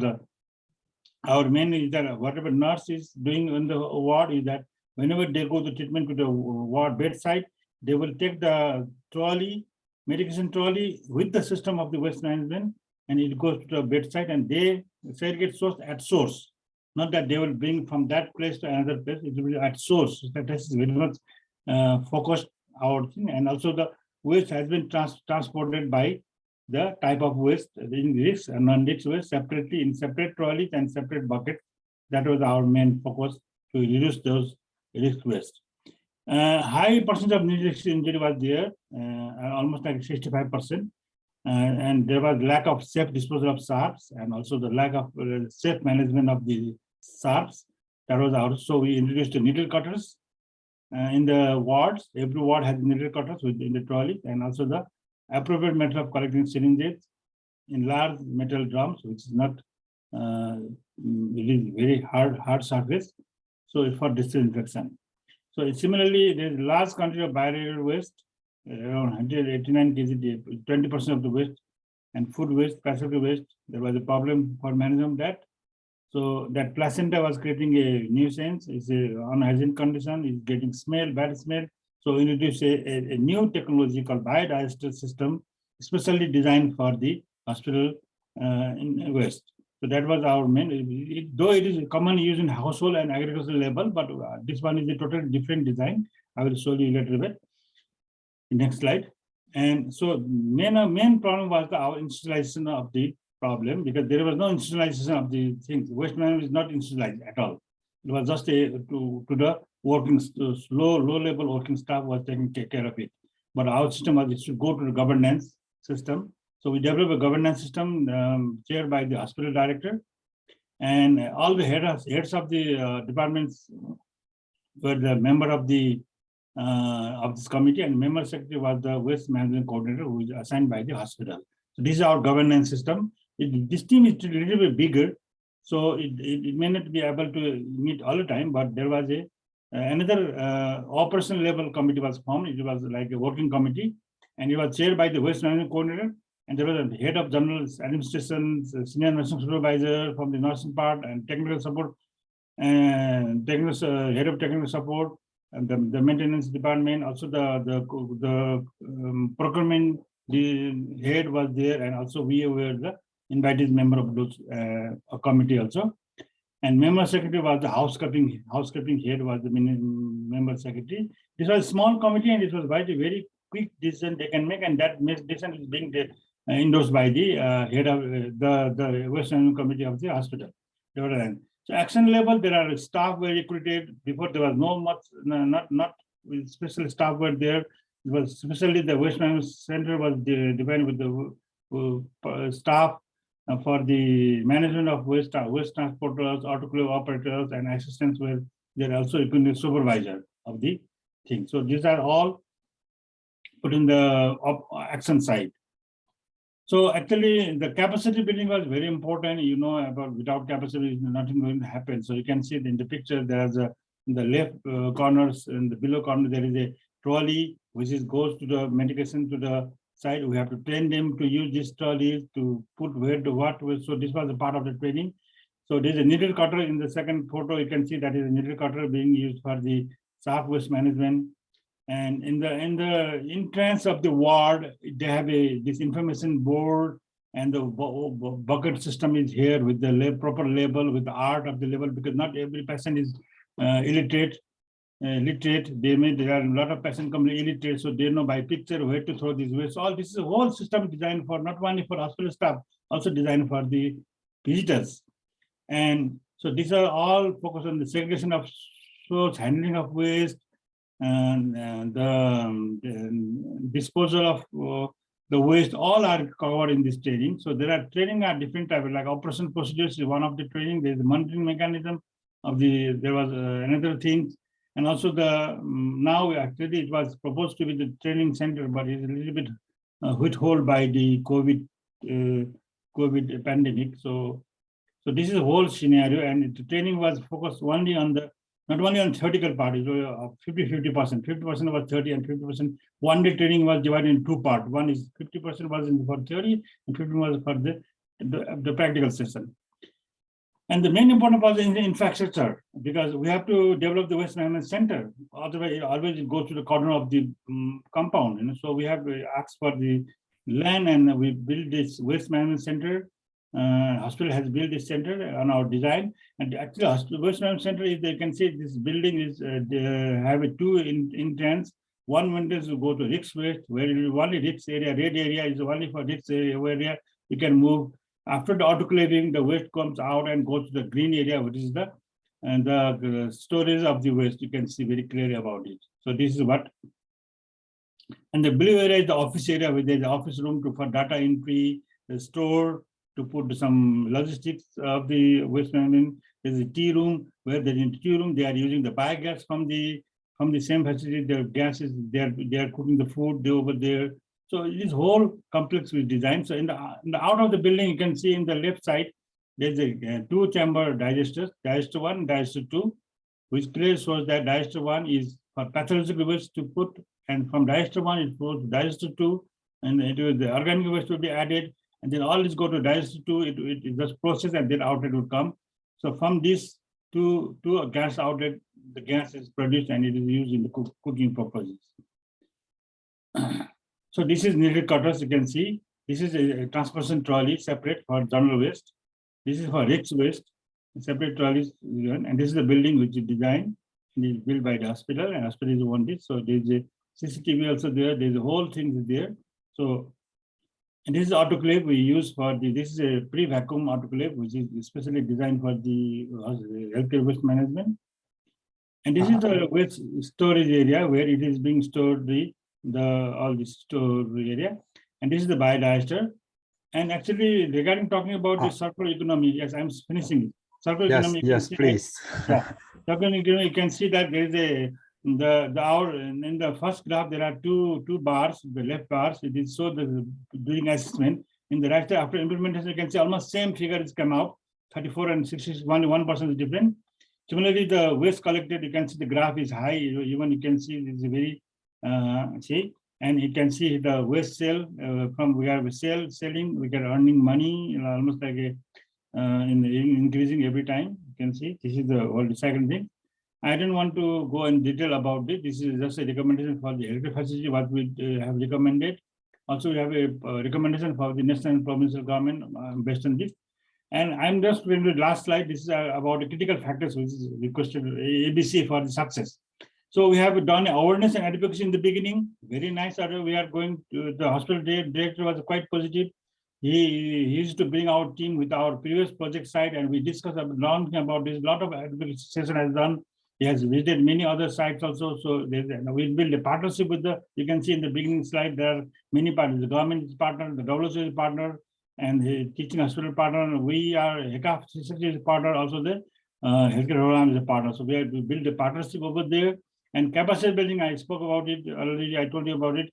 our main is that whatever nurse is doing in the ward is that whenever they go to treatment to the ward bedside, they will take the trolley, medication trolley with the system of the waste management, and it goes to the bedside, and they segregate source at source. Not that they will bring from that place to another place, it will be at source. That is very much focused our thing, and also the waste has been transported by the type of waste, in risk and non-risk waste, separately in separate trolleys and separate buckets. That was our main focus, to reduce those risk waste. High percentage of non-risk injury was there, almost like 65%. And there was lack of safe disposal of SARPs, and also the lack of safe management of the SARPs. That was also, we introduced the needle cutters in the wards. Every ward has needle cutters in the trolley, and also the appropriate method of collecting syringes in large metal drums, which is not it is very hard surface. So it's for disinfection. So similarly, there is a large quantity of biodegradable waste, around 189 kg, 20% of the waste, and food waste, placenta waste. There was a problem for management of that. So that placenta was creating a nuisance. It's an unhygienic condition. It's getting smell, bad smell. So we introduced a new technology called biodigester system, especially designed for the hospital in waste. So that was our main, though it is commonly used in household and agricultural level, but this one is a totally different design. I will show you later bit. Next slide. And so main problem was our institutionalization of the problem, because there was no institutionalization of the things. Waste management is not institutionalized at all. It was just to the working low level working staff was taking care of it. But our system was to go to the governance system. So we developed a governance system chaired by the hospital director, and all the heads of the departments were the member of this committee, and member secretary was the waste management coordinator who is assigned by the hospital. So this is our governance system. This team is a little bit bigger, so it may not be able to meet all the time, but there was another operational level committee was formed. It was like a working committee, and it was chaired by the waste management coordinator. And there was a head of general administration, senior nursing supervisor from the nursing part, and technical support, and head of technical support, and the maintenance department. Also the procurement, the head was there, and also we were the invited member of those committee also. And member secretary was the housekeeping head was the member secretary. This was a small committee, and it was quite a very quick decision they can make, and that decision is being endorsed by the head of the Waste Management Committee of the hospital. So action level, there are staff were recruited. Before there was not special staff were there. It was especially the Waste Management Center was defined with the staff for the management of waste transporters, autoclave operators, and assistants were there also including the supervisor of the thing. So these are all put in the action side. So actually, the capacity building was very important. You know, about without capacity, nothing going to happen. So you can see in the picture, there's in the left corners and the below corner, there is a trolley which goes to the medication to the side. We have to train them to use this trolley to put where to what. So this was a part of the training. So there's a needle cutter in the second photo. You can see that is a needle cutter being used for the soft waste management. And in the entrance of the ward, they have this information board, and the bucket system is here with the proper label, with the art of the label, because not every patient is illiterate. There are a lot of patients coming illiterate, so they know by picture where to throw these waste. All this is a whole system designed for not only for hospital staff, also designed for the visitors. And so these are all focused on the segregation of source, handling of waste, and the disposal of the waste. All are covered in this training. So there are training are different types, like operation procedures is one of the training. There's the monitoring mechanism of the. There was another thing, and also the now actually it was proposed to be the training center, but it's a little bit withheld by the COVID pandemic. So this is a whole scenario, and the training was focused only on the. Not only on theoretical part, it was 50% was 30 and 50%. One day training was divided in two parts. One is 50% was for theory and 50% was for the practical session. And the main important was in the infrastructure, because we have to develop the waste management center. Otherwise, it always goes to the corner of the compound. You know? So we have to ask for the land, and we build this waste management center. Hospital has built this center on our design, and actually waste management center is, you can see this building is have a two entrance. One window to go to risk waste, where it is only risk area, red area is only for risk area. You can move after the autoclaving, the waste comes out and goes to the green area, which is the storage of the waste. You can see very clearly about it. So this is what. And the blue area is the office area, where there is the office room for data entry, the store, to put some logistics of the waste management. There's a tea room, where in the tea room they are using the biogas from the same facility. The gas is they are cooking the food over there. So this whole complex was designed. So in the out of the building, you can see in the left side there's a two-chamber digester, digester 1, digester 2, which clearly shows that digester 1 is for pathological waste to put, and from digester 1 it goes to digester 2, and the organic waste will be added. And then all this go to digester 2, it just process, and then outlet will come. So from this to a gas outlet, the gas is produced and it is used in the cooking purposes. So this is needed cutters, you can see. This is a transportation trolley separate for general waste. This is for risk waste, separate trolleys, and this is the building which is designed. It is built by the hospital, and hospital is one this. So there's a CCTV also there. There's a whole thing is there. So, and this is autoclave we use for the. This is a pre-vacuum autoclave, which is especially designed for the healthcare waste management. And this is the waste storage area where it is being stored all the store area. And this is the biodigester. And actually, regarding talking about the circular economy, yes, I'm finishing it. Circular economy. Yes, please. Circular economy, you can see that there is in the first graph there are two bars, the left bars. It is so the during assessment. In the right side after implementation, you can see almost same figure is come out. 34 and 61, 1% is different. Similarly, the waste collected, you can see the graph is high. Even you can see it is a very and you can see the waste sale from we are selling, we are earning money almost like increasing every time. You can see this is the whole second thing. I don't want to go in detail about it. This is just a recommendation for the healthcare facility what we have recommended. Also, we have a recommendation for the national and provincial government based on this. And I'm just going to the last slide. This is about the critical factors, which is requested ABC for the success. So we have done awareness and advocacy in the beginning. Very nice. We are going to the hospital director was quite positive. He used to bring our team with our previous project site, and we discussed a lot about this. A lot of advocacy session has done. He has visited many other sites also. So we build a partnership with the. You can see in the beginning slide there are many partners. The government is partner, the WHO is partner, and the teaching hospital partner. We are HECA is partner. Also the healthcare program is a partner. So we build a partnership over there. And capacity building, I spoke about it already. I told you about it.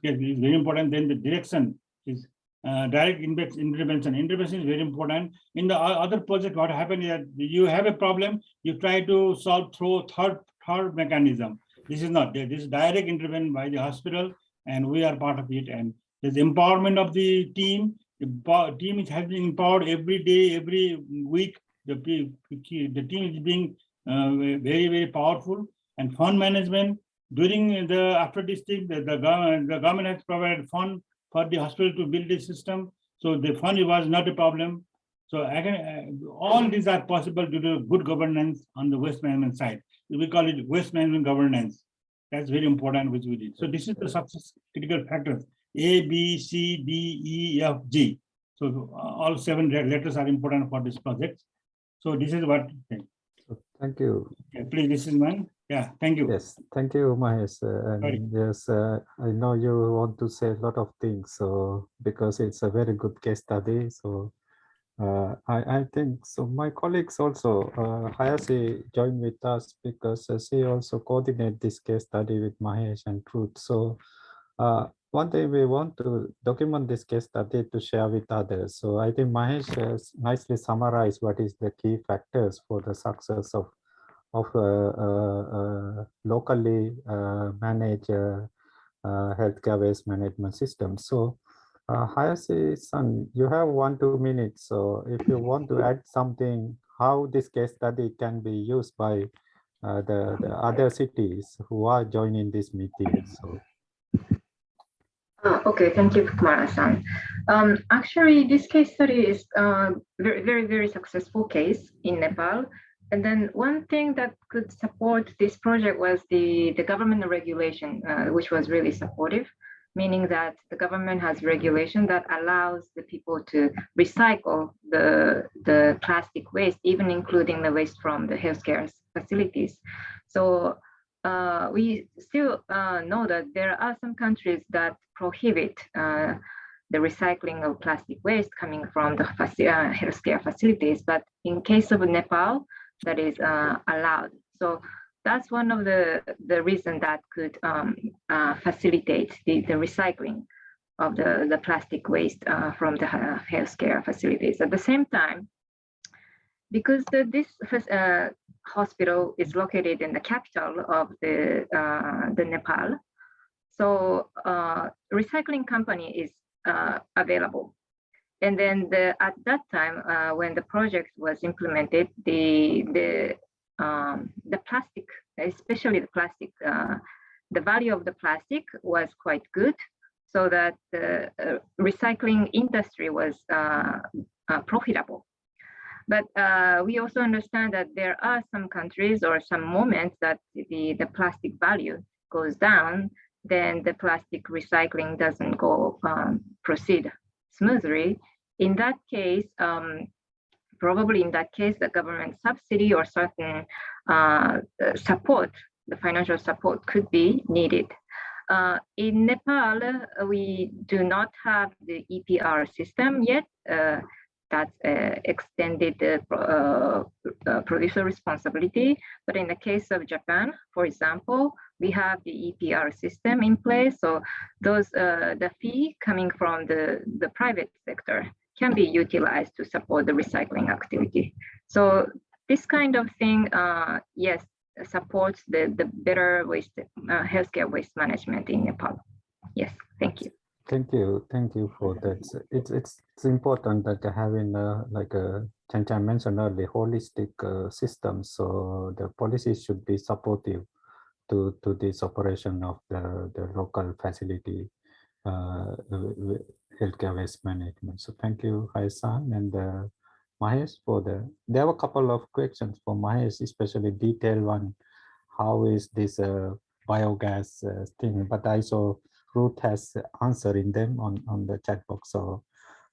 It's very important. Then the direction is direct intervention. Intervention is very important. In the other project, what happened is that you have a problem, you try to solve through third mechanism. This is not there. This is direct intervention by the hospital, and we are part of it. And there's empowerment of the team. The team is having empowered every day, every week. The team is being very, very powerful. And fund management during after this thing, the government has provided fund for the hospital to build a system. So the fund was not a problem. So all these are possible due to good governance on the waste management side. We call it waste management governance. That's very important, which we did. So this is the success critical factors: A, B, C, D, E, F, G. So all 7 letters are important for this project. So this is what. Thank you. Yeah, please, this is mine. Yeah, thank you. Yes, thank you, Mahesh. And yes, I know you want to say a lot of things, so because it's a very good case study. So I think so. My colleagues also, Hayashi joined with us because she also coordinated this case study with Mahesh and Truth. So one day we want to document this case study to share with others. So I think Mahesh has nicely summarized what is the key factors for the success of locally managed healthcare waste management system. So Hayashi-san, you have 1-2 minutes. So if you want to add something, how this case study can be used by the other cities who are joining this meeting. So. Okay, thank you, Kumara-san. Actually, this case study is very, very successful case in Nepal. And then one thing that could support this project was the government regulation, which was really supportive, meaning that the government has regulation that allows the people to recycle the plastic waste, even including the waste from the healthcare facilities. So we still know that there are some countries that prohibit the recycling of plastic waste coming from the healthcare facilities. But in case of Nepal, that is allowed. So that's one of the reasons that could facilitate the recycling of the plastic waste from the healthcare facilities. At the same time, because this hospital is located in the capital of the Nepal, so recycling company is available. And then at that time, when the project was implemented, the plastic, especially the plastic the value of the plastic was quite good, so that the recycling industry was profitable. But we also understand that there are some countries or some moments that the plastic value goes down, then the plastic recycling doesn't go proceed smoothly. In that case, probably in that case, the government subsidy or certain support, the financial support could be needed. In Nepal, we do not have the EPR system yet. That's extended producer responsibility. But in the case of Japan, for example, we have the EPR system in place. So those the fee coming from the private sector can be utilized to support the recycling activity. So this kind of thing, yes, supports the better waste healthcare waste management in Nepal. Yes, thank you. Thank you for that. It's important that having like Chan Chan mentioned earlier, holistic system. So the policies should be supportive to this operation of the local facility healthcare waste management. So thank you, Hai-san and Mahesh for there were a couple of questions for Mahesh, especially detailed one. How is this biogas thing? But I saw Ruth has answering them on the chat box. So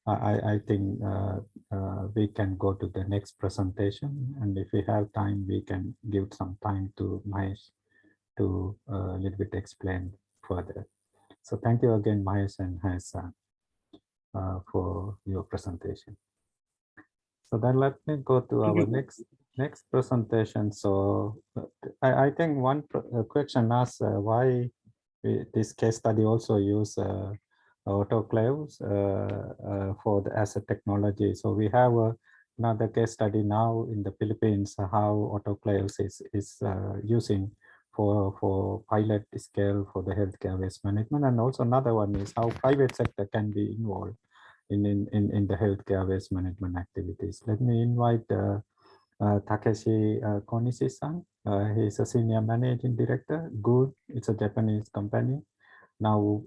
I think we can go to the next presentation. And if we have time, we can give some time to Mahesh to a little bit explain further. So thank you again, Mahesh and Hai-san, for your presentation. So then let me go to our next presentation. So I think one question asked why this case study also use autoclaves as a technology. So we have another case study now in the Philippines, how autoclaves is using for pilot scale for the healthcare waste management. And also another one is how private sector can be involved in the healthcare waste management activities. Let me invite Takeshi Konishi-san. He's a senior managing director. Good, it's a Japanese company now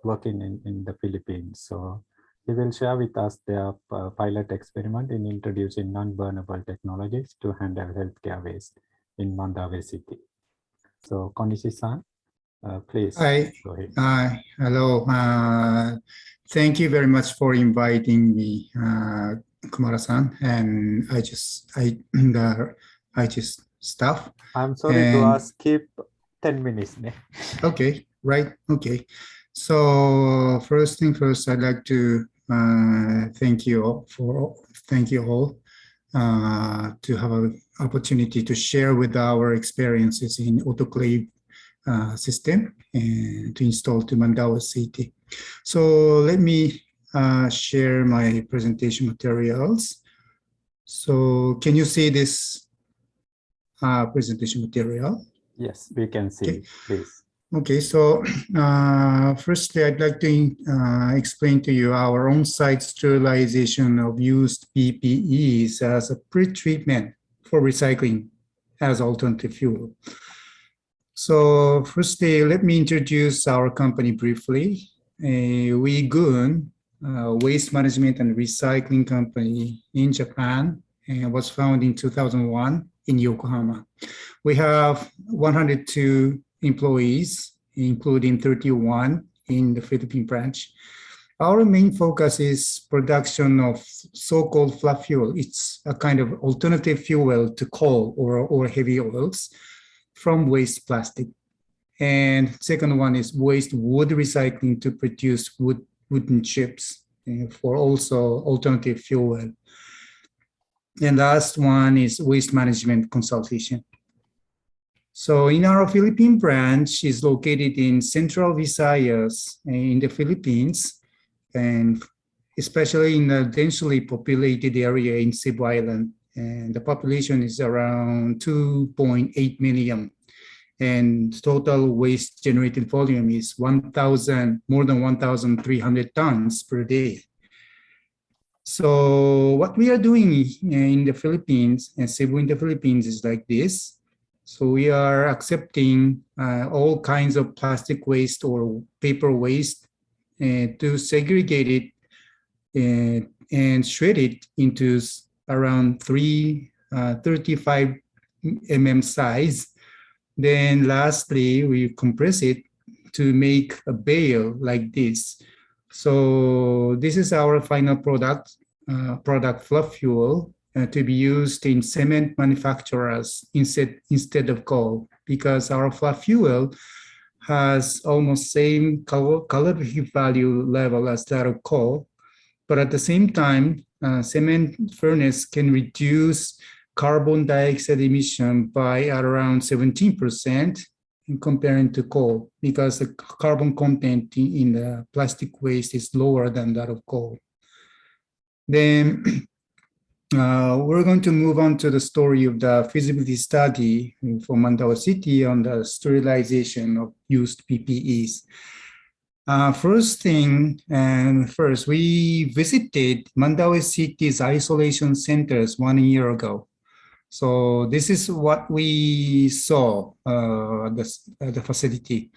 working in the Philippines. So he will share with us their pilot experiment in introducing non-burnable technologies to handle healthcare waste in Mandaue City. So Konishi-san, please go ahead. Hi, hello. Thank you very much for inviting me, Kumara-san, and I just staff. I'm sorry to ask, keep 10 minutes. Okay, right, okay. So first thing first, I'd like to thank you all to have an opportunity to share with our experiences in autoclave system and to install to Mandaue City. So let me share my presentation materials. So can you see this presentation material? Yes, we can see, okay. Please. Okay, so firstly, I'd like to explain to you our on-site sterilization of used PPEs as a pre-treatment for recycling as alternative fuel. So firstly, let me introduce our company briefly. WeGoon, waste management and recycling company in Japan, and was founded in 2001 in Yokohama. We have 102 employees, including 31 in the Philippine branch. Our main focus is production of so-called fluff fuel. It's a kind of alternative fuel to coal or heavy oils from waste plastic. And second one is waste wood recycling to produce wooden chips for also alternative fuel. And last one is waste management consultation. So in our Philippine branch is located in Central Visayas in the Philippines, and especially in a densely populated area in Cebu Island. And the population is around 2.8 million. And total waste generated volume is more than 1,300 tons per day. So what we are doing in the Philippines, and Cebu in the Philippines, is like this. So we are accepting all kinds of plastic waste or paper waste to segregate it and shred it into around 35 mm size. Then lastly, we compress it to make a bale like this. So this is our final product, fluff fuel, to be used in cement manufacturers instead of coal, because our fluff fuel has almost same calorific value level as that of coal, but at the same time, cement furnace can reduce carbon dioxide emission by around 17% in comparing to coal, because the carbon content in the plastic waste is lower than that of coal. Then we're going to move on to the story of the feasibility study for Mandaue City on the sterilization of used PPEs. First, we visited Mandaue City's isolation centers 1 year ago. So this is what we saw at the facility.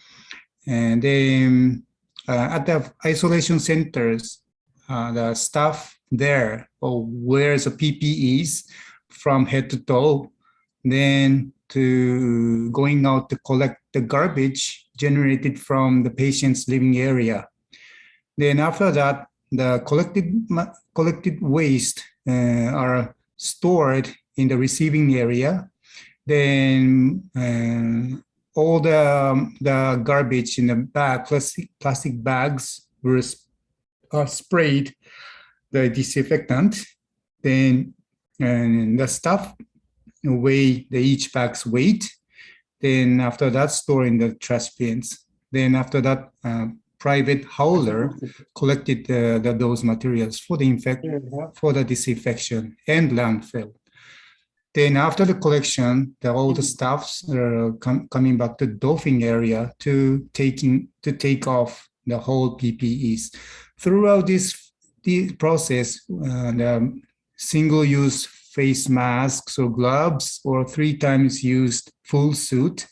And then at the isolation centers, the staff there wears the PPEs from head to toe, then to going out to collect the garbage generated from the patient's living area. Then after that, the collected waste are stored in the receiving area. Then all the garbage in the bag, plastic bags are sprayed the disinfectant. Then the staff weigh each bag's weight. Then after that, store in the trash bins. Then after that, private hauler collected those materials for the disinfection and landfill. Then after the collection, all the staffs are coming back to the doffing area to take off the whole PPEs. Throughout this process, the single-use face masks or gloves or 3 times used full suit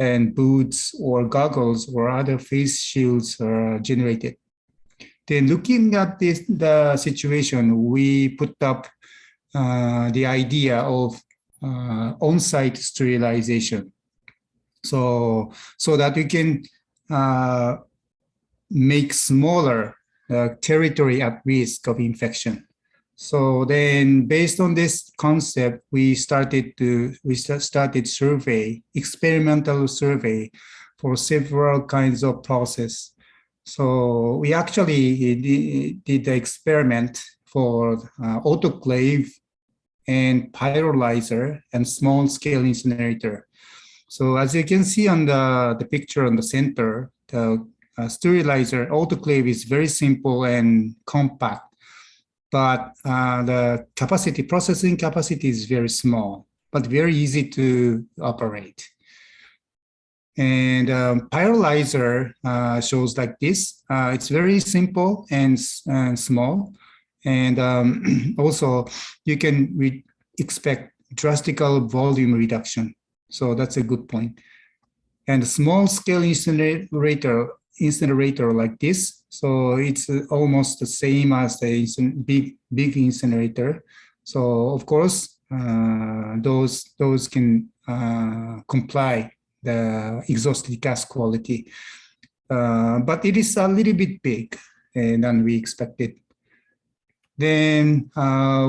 and boots or goggles or other face shields are generated. Then looking at the situation, we put up the idea of on-site sterilization. So that we can make smaller territory at risk of infection. So then based on this concept, we started experimental survey for several kinds of process. So we actually did the experiment for autoclave and pyrolyzer and small scale incinerator. So as you can see on the picture on the center, the sterilizer autoclave is very simple and compact, but the processing capacity is very small, but very easy to operate. And pyrolyzer shows like this. It's very simple and small. And also you can expect drastic volume reduction. So that's a good point. And a small scale incinerator like this. So it's almost the same as the big incinerator. So of course, those can comply the exhausted gas quality. But it is a little bit big than we expected. Then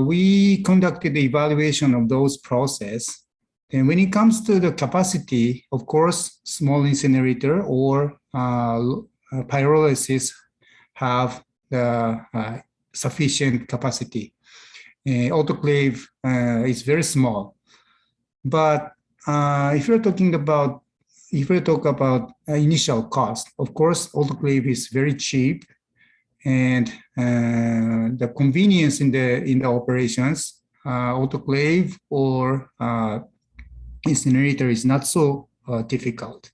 we conducted the evaluation of those processes. And when it comes to the capacity, of course, small incinerator or pyrolysis have the sufficient capacity. Autoclave is very small. But if you're talking about initial cost, of course, autoclave is very cheap, and the convenience in the operations, autoclave or incinerator is not so difficult.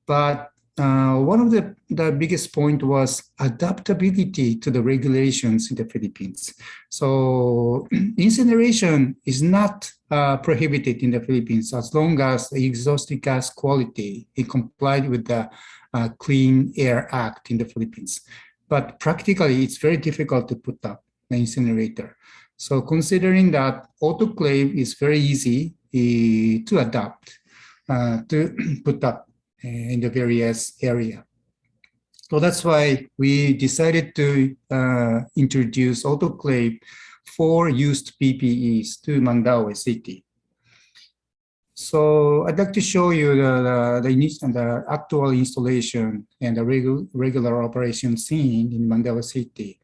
But one of the biggest point was adaptability to the regulations in the Philippines. So incineration is not prohibited in the Philippines as long as the exhaust gas quality is complied with the Clean Air Act in the Philippines. But practically, it's very difficult to put up the incinerator. So considering that autoclave is very easy to adapt, to put up in the various area. So that's why we decided to introduce autoclave for used PPEs to Mandaue City. So I'd like to show you the actual installation and the regular operation scene in Mandaue City.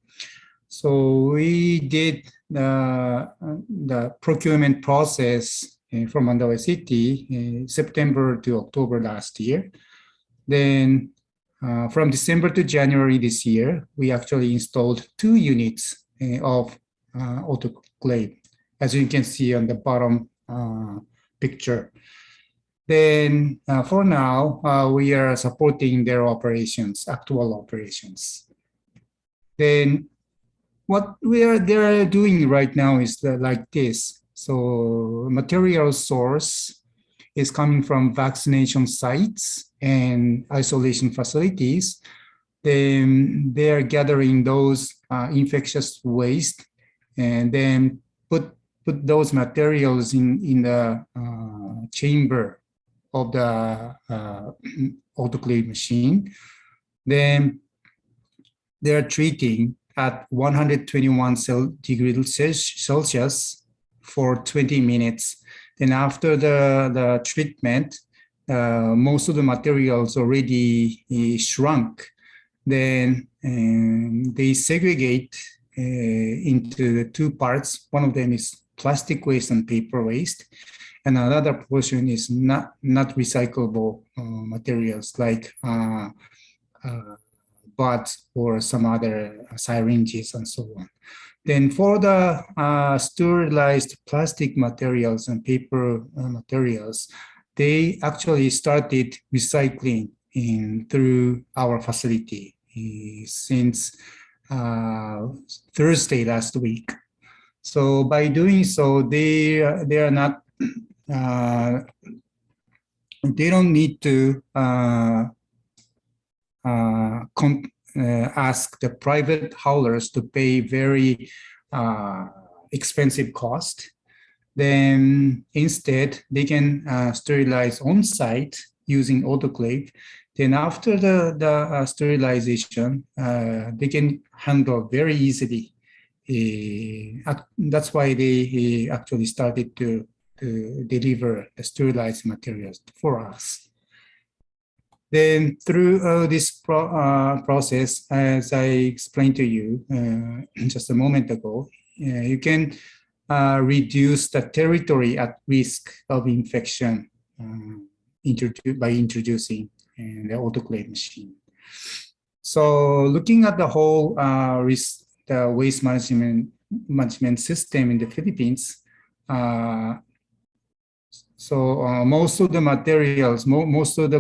So we did the procurement process for Mandaue City in September to October last year. Then from December to January this year, we actually installed 2 units of autoclave, as you can see on the bottom picture. Then for now, we are supporting their operations, actual operations. Then what they're doing right now is like this. So material source is coming from vaccination sites and isolation facilities. Then they are gathering those infectious waste and then put those materials in the chamber of the autoclave machine. Then they're treating at 121 degrees Celsius for 20 minutes. Then after the treatment, most of the materials already shrunk. Then they segregate into the 2 parts. One of them is plastic waste and paper waste, and another portion is not recyclable materials like butts or some other syringes and so on. Then for the sterilized plastic materials and paper materials, they actually started recycling through our facility since Thursday last week. So by doing so, they are not they don't need to ask the private haulers to pay very expensive cost. Then instead, they can sterilize on site using autoclave. Then after the sterilization, they can handle very easily. That's why they actually started to deliver the sterilized materials for us. Then through this process, as I explained to you just a moment ago, you can reduce the territory at risk of infection by introducing the autoclave machine. So looking at the whole the waste management system in the Philippines, most of the materials, most of the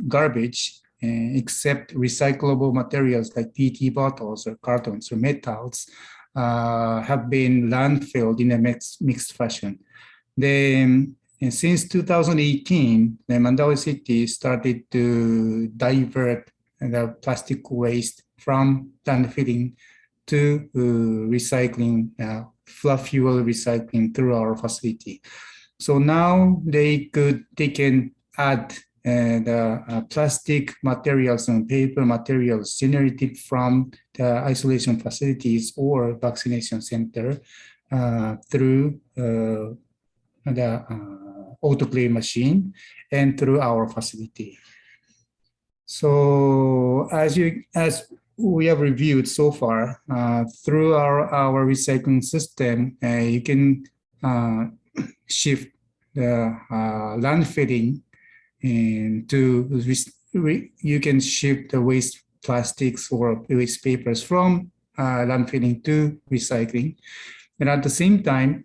garbage, except recyclable materials like PET bottles or cartons or metals, have been landfilled in a mixed fashion. Then, since 2018, the Mandaue City started to divert the plastic waste from landfilling to recycling, fuel recycling through our facility. So now they can add the plastic materials and paper materials generated from the isolation facilities or vaccination center through the autoclave machine and through our facility. So as we have reviewed so far, through our recycling system, you can shift the landfilling into you can shift the waste plastics or waste papers from landfilling to recycling, and at the same time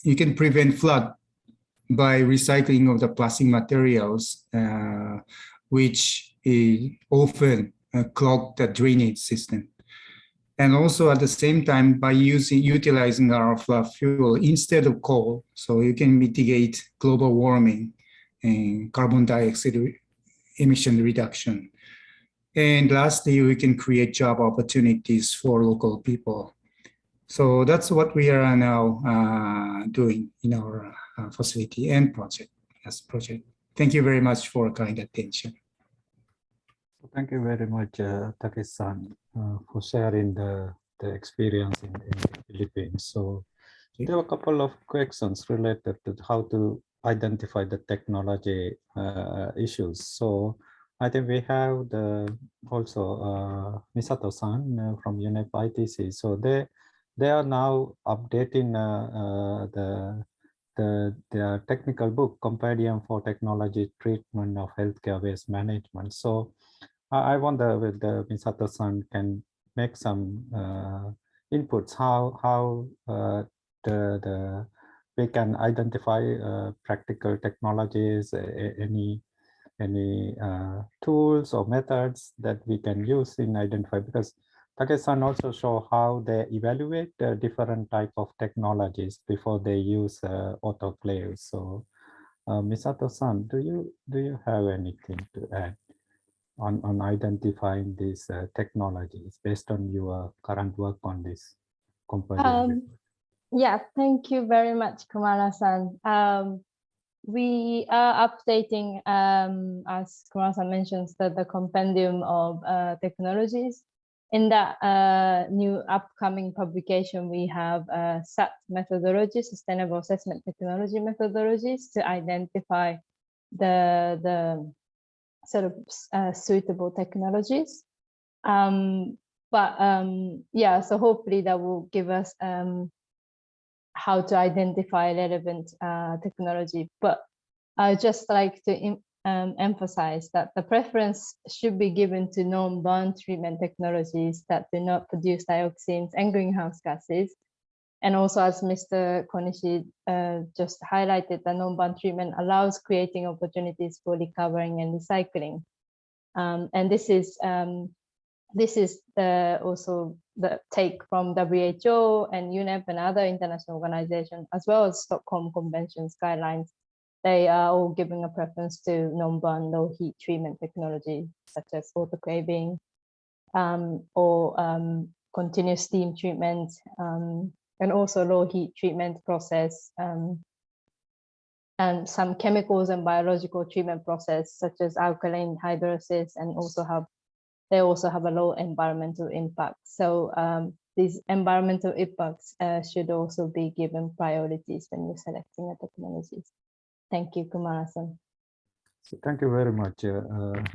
you can prevent flood by recycling of the plastic materials, which often clog the drainage system. And also at the same time, by utilizing our fuel instead of coal, so you can mitigate global warming and carbon dioxide emission reduction. And lastly, we can create job opportunities for local people. So that's what we are now doing in our facility and project. Thank you very much for kind attention. Thank you very much, Takeshi-san, for sharing the experience in the Philippines. So there were a couple of questions related to how to identify the technology issues. So I think we have also Misato-san from UNEP ITC. So they are now updating the technical book, Compendium for Technology Treatment of Healthcare Waste Management. So I wonder whether Misato-san can make some inputs how we can identify practical technologies, any tools or methods that we can use in identify, because Takeshi-san also show how they evaluate different type of technologies before they use autoclaves. So Misato-san, do you have anything to add on identifying these technologies based on your current work on this component? Yeah, thank you very much, Kumara-san. We are updating, as Kumara-san mentions, the compendium of technologies. In that new upcoming publication, we have SAT methodology, Sustainable Assessment Technology methodologies, to identify the sort of suitable technologies. Yeah, so hopefully that will give us how to identify relevant technology. But I just like to emphasize that the preference should be given to non-burn treatment technologies that do not produce dioxins and greenhouse gases. And also, as Mr. Konishi just highlighted, the non-burn treatment allows creating opportunities for recovering and recycling. And this is also the take from WHO and UNEP and other international organizations, as well as Stockholm Convention's guidelines. They are all giving a preference to non-burn low heat treatment technology, such as autoclaving or continuous steam treatment, and also low heat treatment process, and some chemicals and biological treatment process, such as alkaline hydrolysis, and they also have a low environmental impact. So these environmental impacts should also be given priorities when you're selecting the technologies. Thank you, Kumara-san. So thank you very much,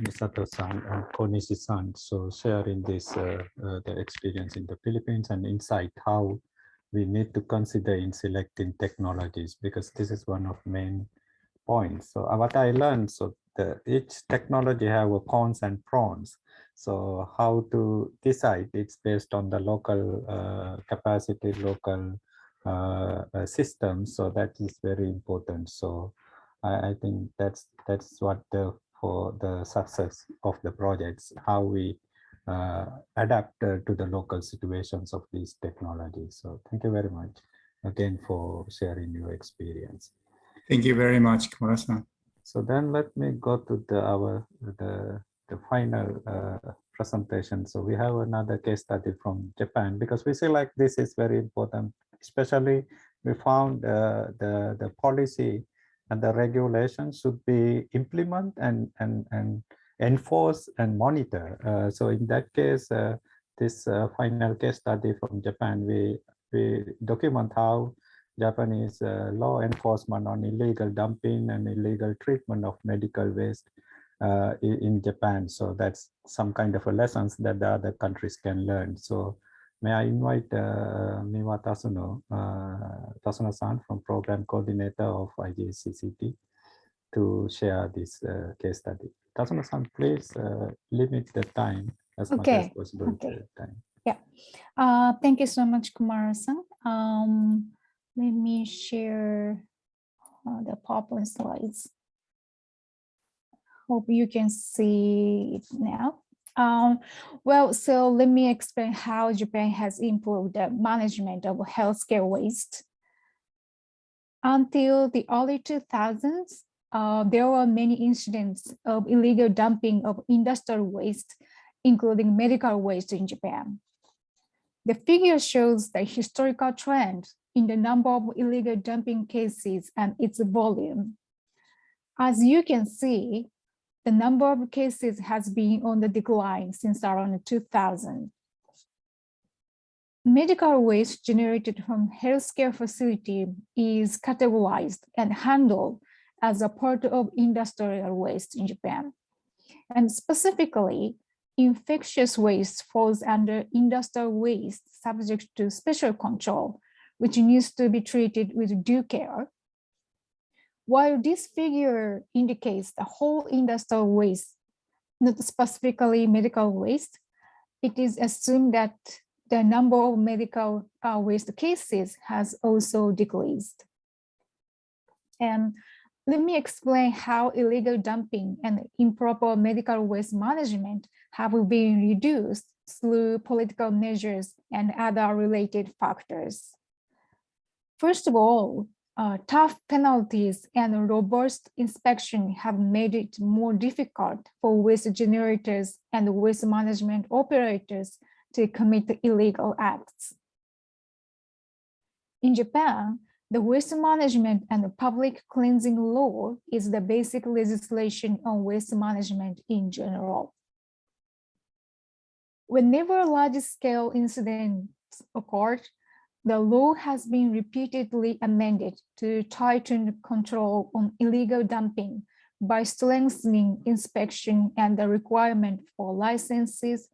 Misato-san and Konishi-san, so sharing this the experience in the Philippines and insight how we need to consider in selecting technologies, because this is one of main points. So what I learned, so each technology have a cons and pros. So how to decide, it's based on the local capacity, local systems. So that is very important. So I think that's what for the success of the projects, how we adapt to the local situations of these technologies. So thank you very much again for sharing your experience. Thank you very much, Kumara-san. So then let me go to the final presentation. So we have another case study from Japan, because we see like this is very important. Especially we found the policy and the regulation should be implement and enforce and monitor. So in that case, this final case study from Japan, we document how Japanese law enforcement on illegal dumping and illegal treatment of medical waste in Japan. So that's some kind of a lessons that the other countries can learn. So may I invite Miwa Tasuno-san from Program Coordinator of IGCCT to share this case study. Tasuno-san, please limit the time as much as possible. Time. Yeah. Thank you so much, Kumara-san. Let me share the PowerPoint slides. Hope you can see it now. Well, so let me explain how Japan has improved the management of healthcare waste. Until the early 2000s, there were many incidents of illegal dumping of industrial waste, including medical waste in Japan. The figure shows the historical trend in the number of illegal dumping cases and its volume. As you can see, the number of cases has been on the decline since around 2000. Medical waste generated from healthcare facility is categorized and handled as a part of industrial waste in Japan. And specifically, infectious waste falls under industrial waste subject to special control, which needs to be treated with due care. While this figure indicates the whole industrial waste, not specifically medical waste, it is assumed that the number of medical waste cases has also decreased. And let me explain how illegal dumping and improper medical waste management have been reduced through political measures and other related factors. First of all, tough penalties and robust inspection have made it more difficult for waste generators and waste management operators to commit illegal acts. In Japan, the waste management and public cleansing law is the basic legislation on waste management in general. Whenever large-scale incidents occurred, the law has been repeatedly amended to tighten control on illegal dumping by strengthening inspection and the requirement for licenses,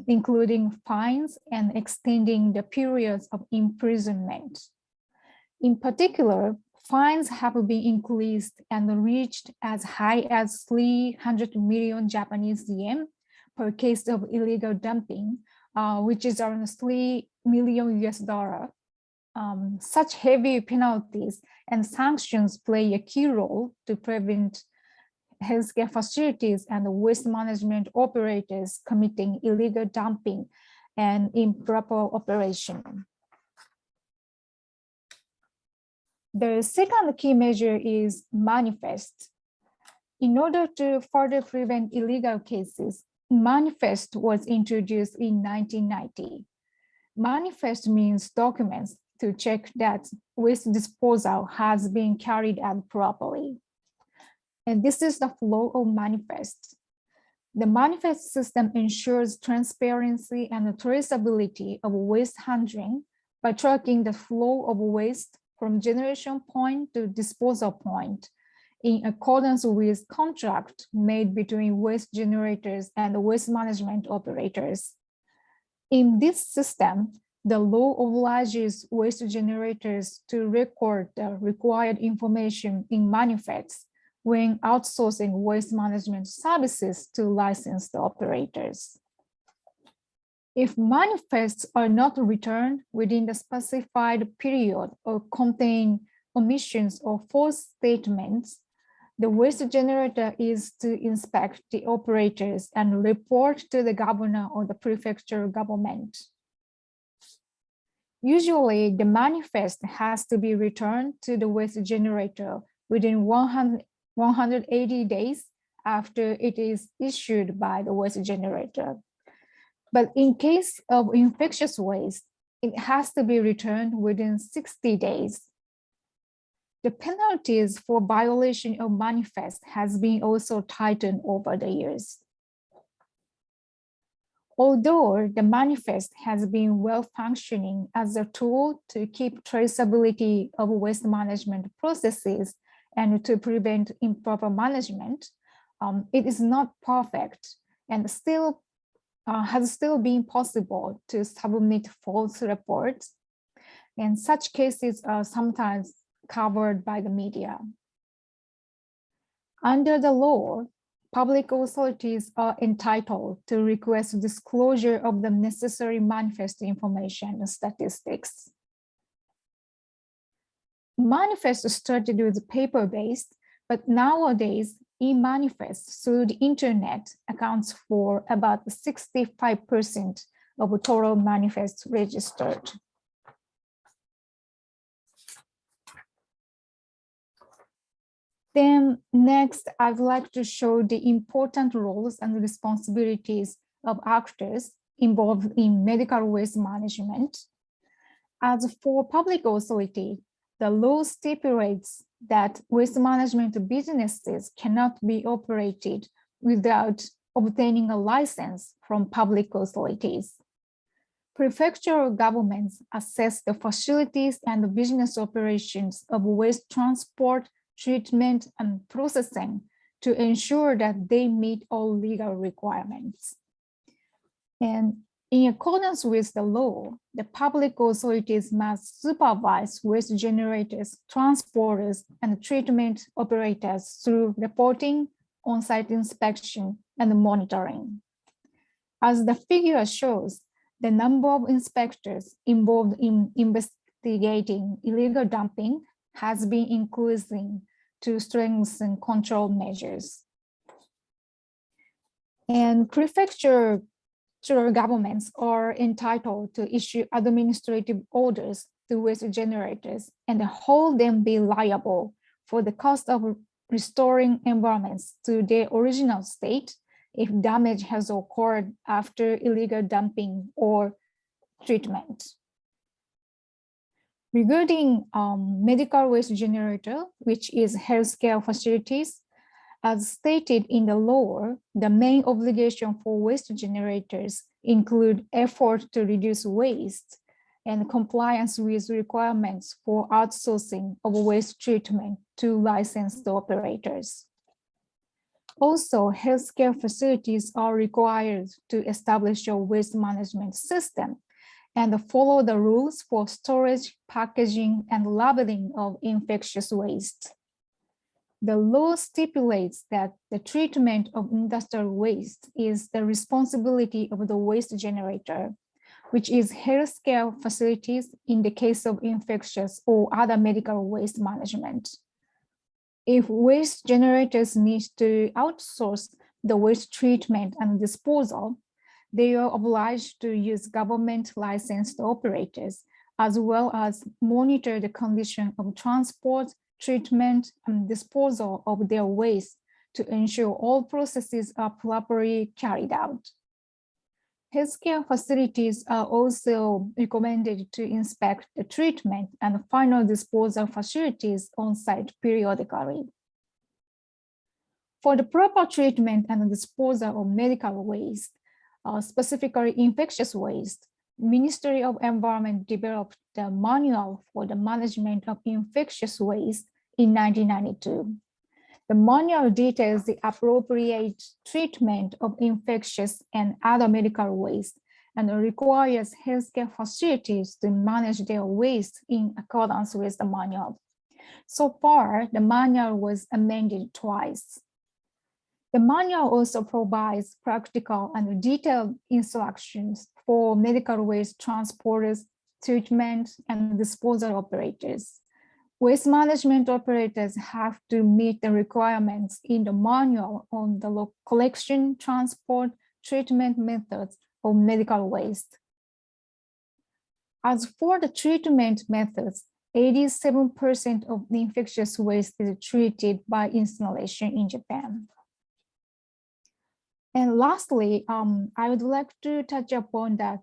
including fines and extending the periods of imprisonment. In particular, fines have been increased and reached as high as 300 million Japanese yen per case of illegal dumping, which is around $3 million US. Such heavy penalties and sanctions play a key role to prevent healthcare facilities and waste management operators committing illegal dumping and improper operation. The second key measure is manifest. In order to further prevent illegal cases, manifest was introduced in 1990. Manifest means documents to check that waste disposal has been carried out properly. And this is the flow of manifest. The manifest system ensures transparency and traceability of waste handling by tracking the flow of waste from generation point to disposal point in accordance with contract made between waste generators and waste management operators. In this system, the law obliges waste generators to record the required information in manifests when outsourcing waste management services to licensed operators. If manifests are not returned within the specified period or contain omissions or false statements, the waste generator is to inspect the operators and report to the governor or the prefecture government. Usually, the manifest has to be returned to the waste generator within 180 days after it is issued by the waste generator. But in case of infectious waste, it has to be returned within 60 days. The penalties for violation of manifest has been also tightened over the years. Although the manifest has been well functioning as a tool to keep traceability of waste management processes and to prevent improper management, it is not perfect and has still been possible to submit false reports. And such cases are sometimes covered by the media. Under the law, public authorities are entitled to request disclosure of the necessary manifest information and statistics. Manifest started with paper-based, but nowadays e-manifest through the internet accounts for about 65% of total manifests registered. Then next, I'd like to show the important roles and responsibilities of actors involved in medical waste management. As for public authority, the law stipulates that waste management businesses cannot be operated without obtaining a license from public authorities. Prefectural governments assess the facilities and the business operations of waste transport, treatment, and processing to ensure that they meet all legal requirements. And in accordance with the law, the public authorities must supervise waste generators, transporters, and treatment operators through reporting, on-site inspection, and monitoring. As the figure shows, the number of inspectors involved in investigating illegal dumping has been increasing to strengthen control measures. And prefectural governments are entitled to issue administrative orders to waste generators and hold them be liable for the cost of restoring environments to their original state if damage has occurred after illegal dumping or treatment. Regarding medical waste generator, which is healthcare facilities, as stated in the law, the main obligation for waste generators include effort to reduce waste and compliance with requirements for outsourcing of waste treatment to licensed operators. Also, healthcare facilities are required to establish a waste management system and follow the rules for storage, packaging, and labeling of infectious waste. The law stipulates that the treatment of industrial waste is the responsibility of the waste generator, which is healthcare facilities in the case of infectious or other medical waste management. If waste generators need to outsource the waste treatment and disposal, they are obliged to use government licensed operators, as well as monitor the condition of transport, treatment, and disposal of their waste to ensure all processes are properly carried out. Healthcare facilities are also recommended to inspect the treatment and final disposal facilities on site periodically. For the proper treatment and disposal of medical waste, specifically infectious waste, Ministry of Environment developed the manual for the management of infectious waste in 1992. The manual details the appropriate treatment of infectious and other medical waste and requires healthcare facilities to manage their waste in accordance with the manual. So far, the manual was amended twice. The manual also provides practical and detailed instructions for medical waste transporters, treatment, and disposal operators. Waste management operators have to meet the requirements in the manual on the collection, transport, treatment methods of medical waste. As for the treatment methods, 87% of the infectious waste is treated by incineration in Japan. And lastly, I would like to touch upon that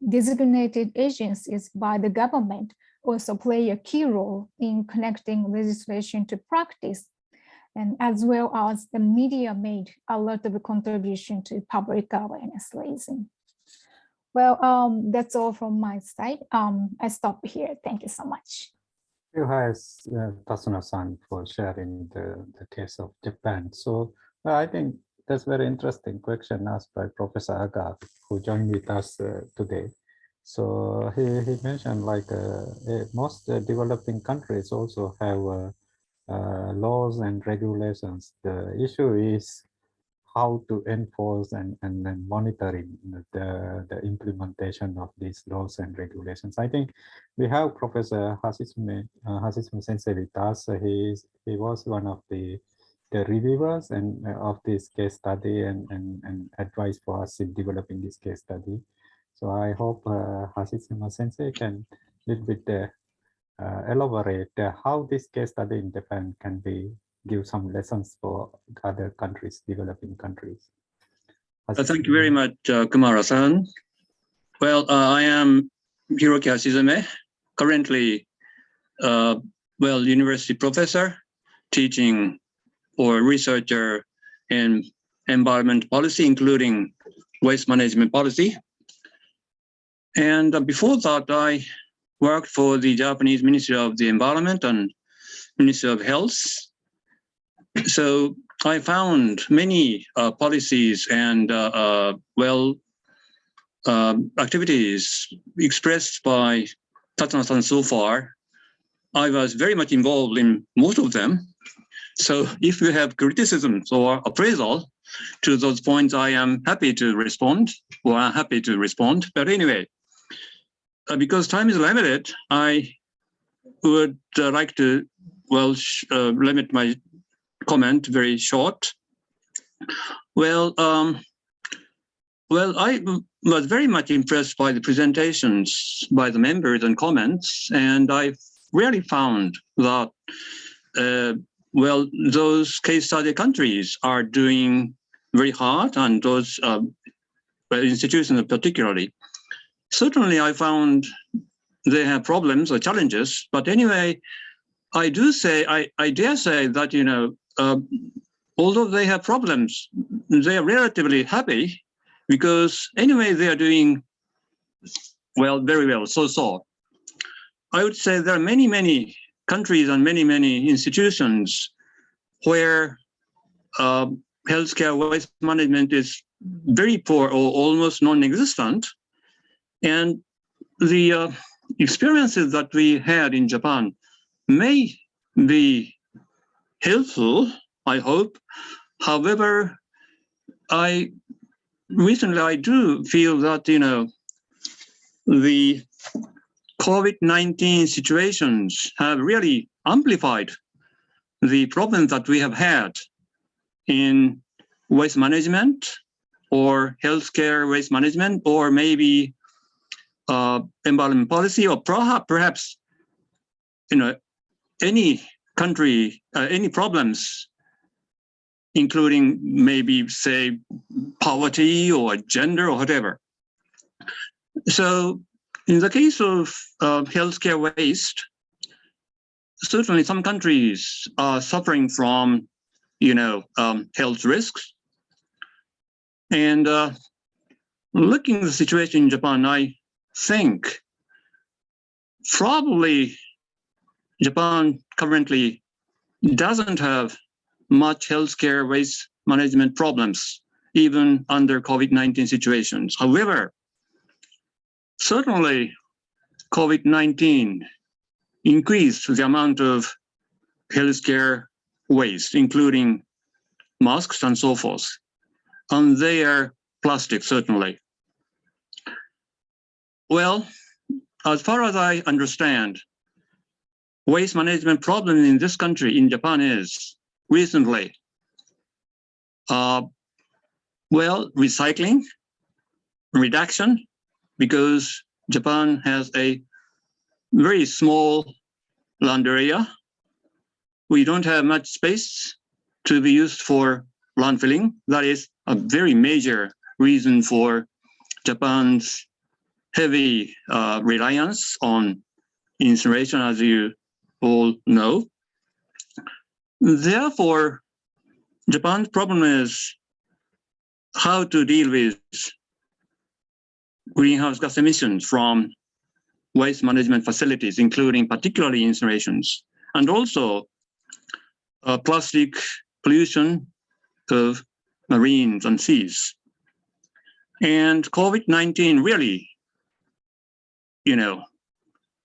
designated agencies by the government also play a key role in connecting legislation to practice, and as well as the media made a lot of a contribution to public awareness raising. Well, that's all from my side. I stop here. Thank you so much. Thank you, Tasuna-san, for sharing the case of Japan. So I think that's very interesting question asked by Professor Aga, who joined with us today. So he mentioned like most developing countries also have laws and regulations. The issue is how to enforce and then monitoring the implementation of these laws and regulations. I think we have Professor Hashisume Sensei with us. He was one of the the reviewers and of this case study and advice for us in developing this case study. So I hope Hashishima Sensei can a little bit elaborate how this case study in Japan can give some lessons for other countries, developing countries. Thank you very much, Kumara-san. Well, I am Hiroki Hashizumi, currently, university professor, teaching or researcher in environment policy, including waste management policy. And before that, I worked for the Japanese Ministry of the Environment and Ministry of Health. So I found many policies and activities expressed by Tatsuna-san so far. I was very much involved in most of them. So if you have criticisms or appraisal to those points, I am happy to respond, or I'm happy to respond. But anyway, because time is limited, I would like to, limit my comment very short. Well, I was very much impressed by the presentations by the members and comments, and I really found that, those case study countries are doing very hard, and those institutions particularly. Certainly, I found they have problems or challenges, but anyway, I dare say that, although they have problems, they are relatively happy because anyway, they are doing very well, so. I would say there are many, many countries and many, many institutions where healthcare waste management is very poor or almost non-existent. And the experiences that we had in Japan may be helpful, I hope. However, I do feel that, the COVID-19 situations have really amplified the problems that we have had in waste management or healthcare waste management, or maybe environment policy, or perhaps, any country, any problems, including maybe, say, poverty or gender or whatever. So in the case of healthcare waste, certainly some countries are suffering from, health risks. And looking at the situation in Japan, I think probably Japan currently doesn't have much healthcare waste management problems, even under COVID-19 situations. However, certainly COVID-19 increased the amount of healthcare waste, including masks and so forth, and they are plastic, certainly. Well, as far as I understand, waste management problem in this country, in Japan, is recently, recycling, reduction, because Japan has a very small land area. We don't have much space to be used for landfilling. That is a very major reason for Japan's heavy reliance on incineration, as you all know. Therefore, Japan's problem is how to deal with greenhouse gas emissions from waste management facilities, including particularly incinerations, and also plastic pollution of marines and seas. And COVID-19 really,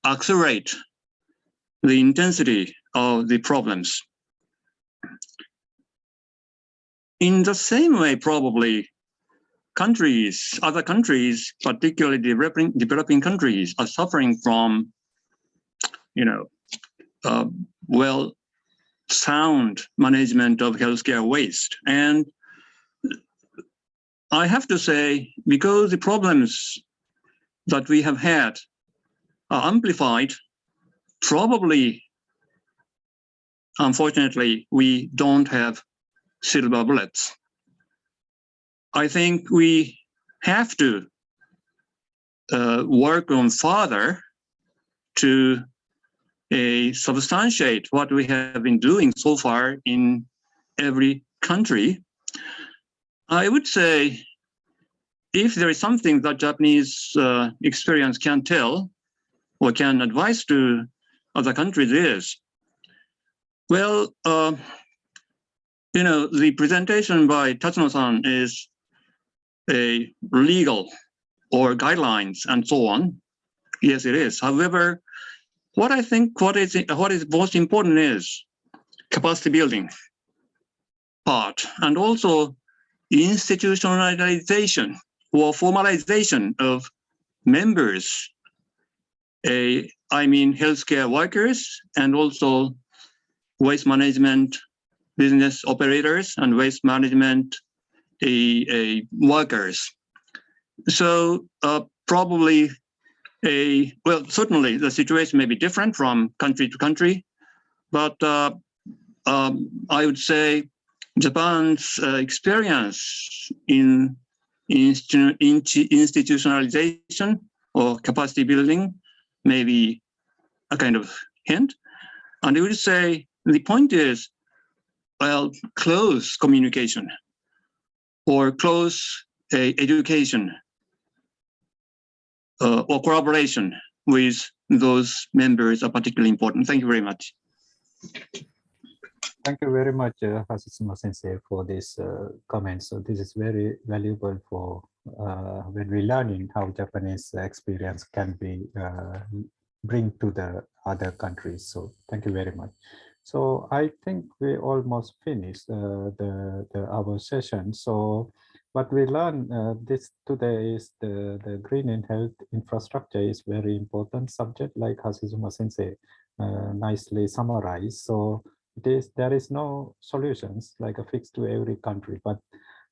accelerate the intensity of the problems. In the same way, probably other countries, particularly developing countries, are suffering from, sound management of healthcare waste. And I have to say, because the problems that we have had are amplified, probably, unfortunately, we don't have silver bullets. I think we have to work on further to substantiate what we have been doing so far in every country. I would say, if there is something that Japanese experience can tell or can advise to other countries is, well, you know, the presentation by Tatsuno-san is a legal or guidelines and so on. Yes, it is. However, what I think what is most important is capacity building part, and also institutionalization or formalization of members, I mean healthcare workers, and also waste management business operators and waste management workers. So probably well, certainly the situation may be different from country to country, but I would say Japan's experience in institutionalization or capacity building may be a kind of hint. And I would say the point is, well, close communication or close education or collaboration with those members are particularly important. Thank you very much. Thank you very much, Hasitsuma Sensei, for this comment. So this is very valuable for when we're learning how Japanese experience can be bring to the other countries. So thank you very much. So I think we almost finished our session. So what we learned this today is the green and health infrastructure is very important subject, like Hasitsuma Sensei nicely summarized. So there is no solutions like a fix to every country, but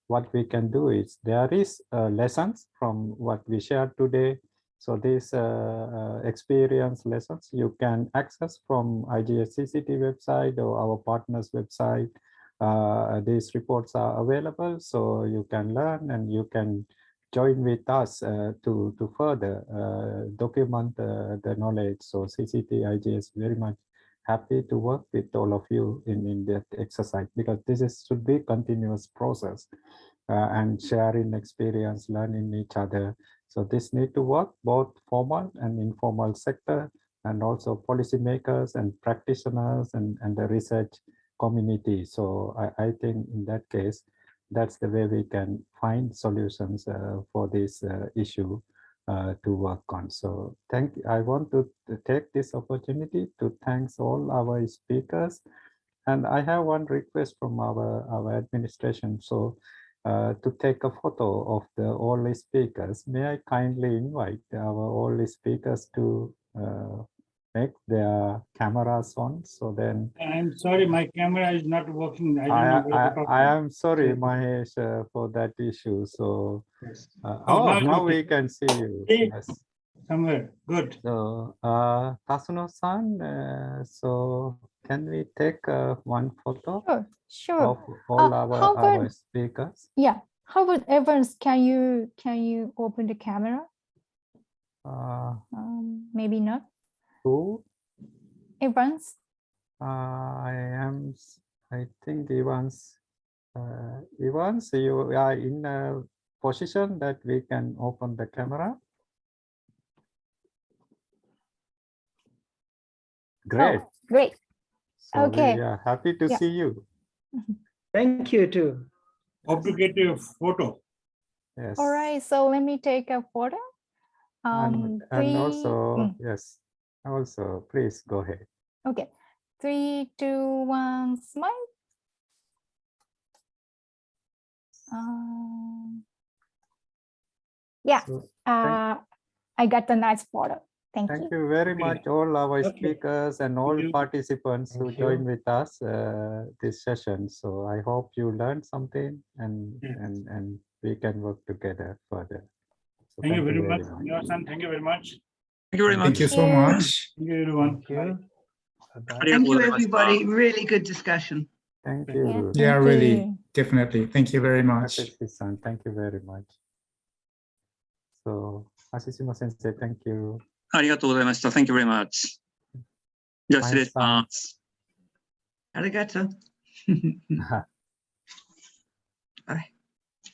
what we can do is there is lessons from what we shared today. So these experience lessons you can access from IGS CCT website or our partners website. These reports are available, so you can learn and you can join with us to further document the knowledge. So CCT IGS very much happy to work with all of you in that exercise, because this should be continuous process and sharing experience, learning each other. So this need to work both formal and informal sector, and also policymakers and practitioners and the research community. So I think in that case, that's the way we can find solutions for this issue to work on. So I want to take this opportunity to thank all our speakers. And I have one request from our administration. So to take a photo of all the speakers, may I kindly invite our all the speakers to make their cameras on, so then I'm sorry, my camera is not working. I don't know what to talk I about. am sorry, Mahesh, for that issue. So Yes. now we can see you. Hey. Yes. Somewhere, good. So Tasuno-san, so can we take one photo Sure. of all our speakers? Yeah. How about Evans? Can you open the camera? Maybe not. Who? Evans. I think Evans, you are in a position that we can open the camera. Great. Oh, great. So okay. We are happy to see you. Thank you too. Hope to get your photo. Yes. All right. So let me take a photo. And also, yes, also, please go ahead. Okay. 3, 2, 1, smile. Yeah. So, I got a nice photo. Thank Thank you. you very Okay. much, all our Okay. speakers and all you. participants who Thank you. joined with us this session. So I hope you learned something and Yes. and we can work together further. So Thank you very much. much. Miyao-san, thank you very much. Thank you very much. Thank you so much. Thank you, everyone. Thank you. Bye-bye. Thank you, ありがとうございました everybody. Really good discussion. Thank Yeah, you. thank Yeah, really, you. definitely. Thank you very much. Takeshi-san, thank you very much. So, Ashishima Sensei, thank you. ありがとうございました。Thank you very much. じゃあ失礼します。 Arigato. Bye.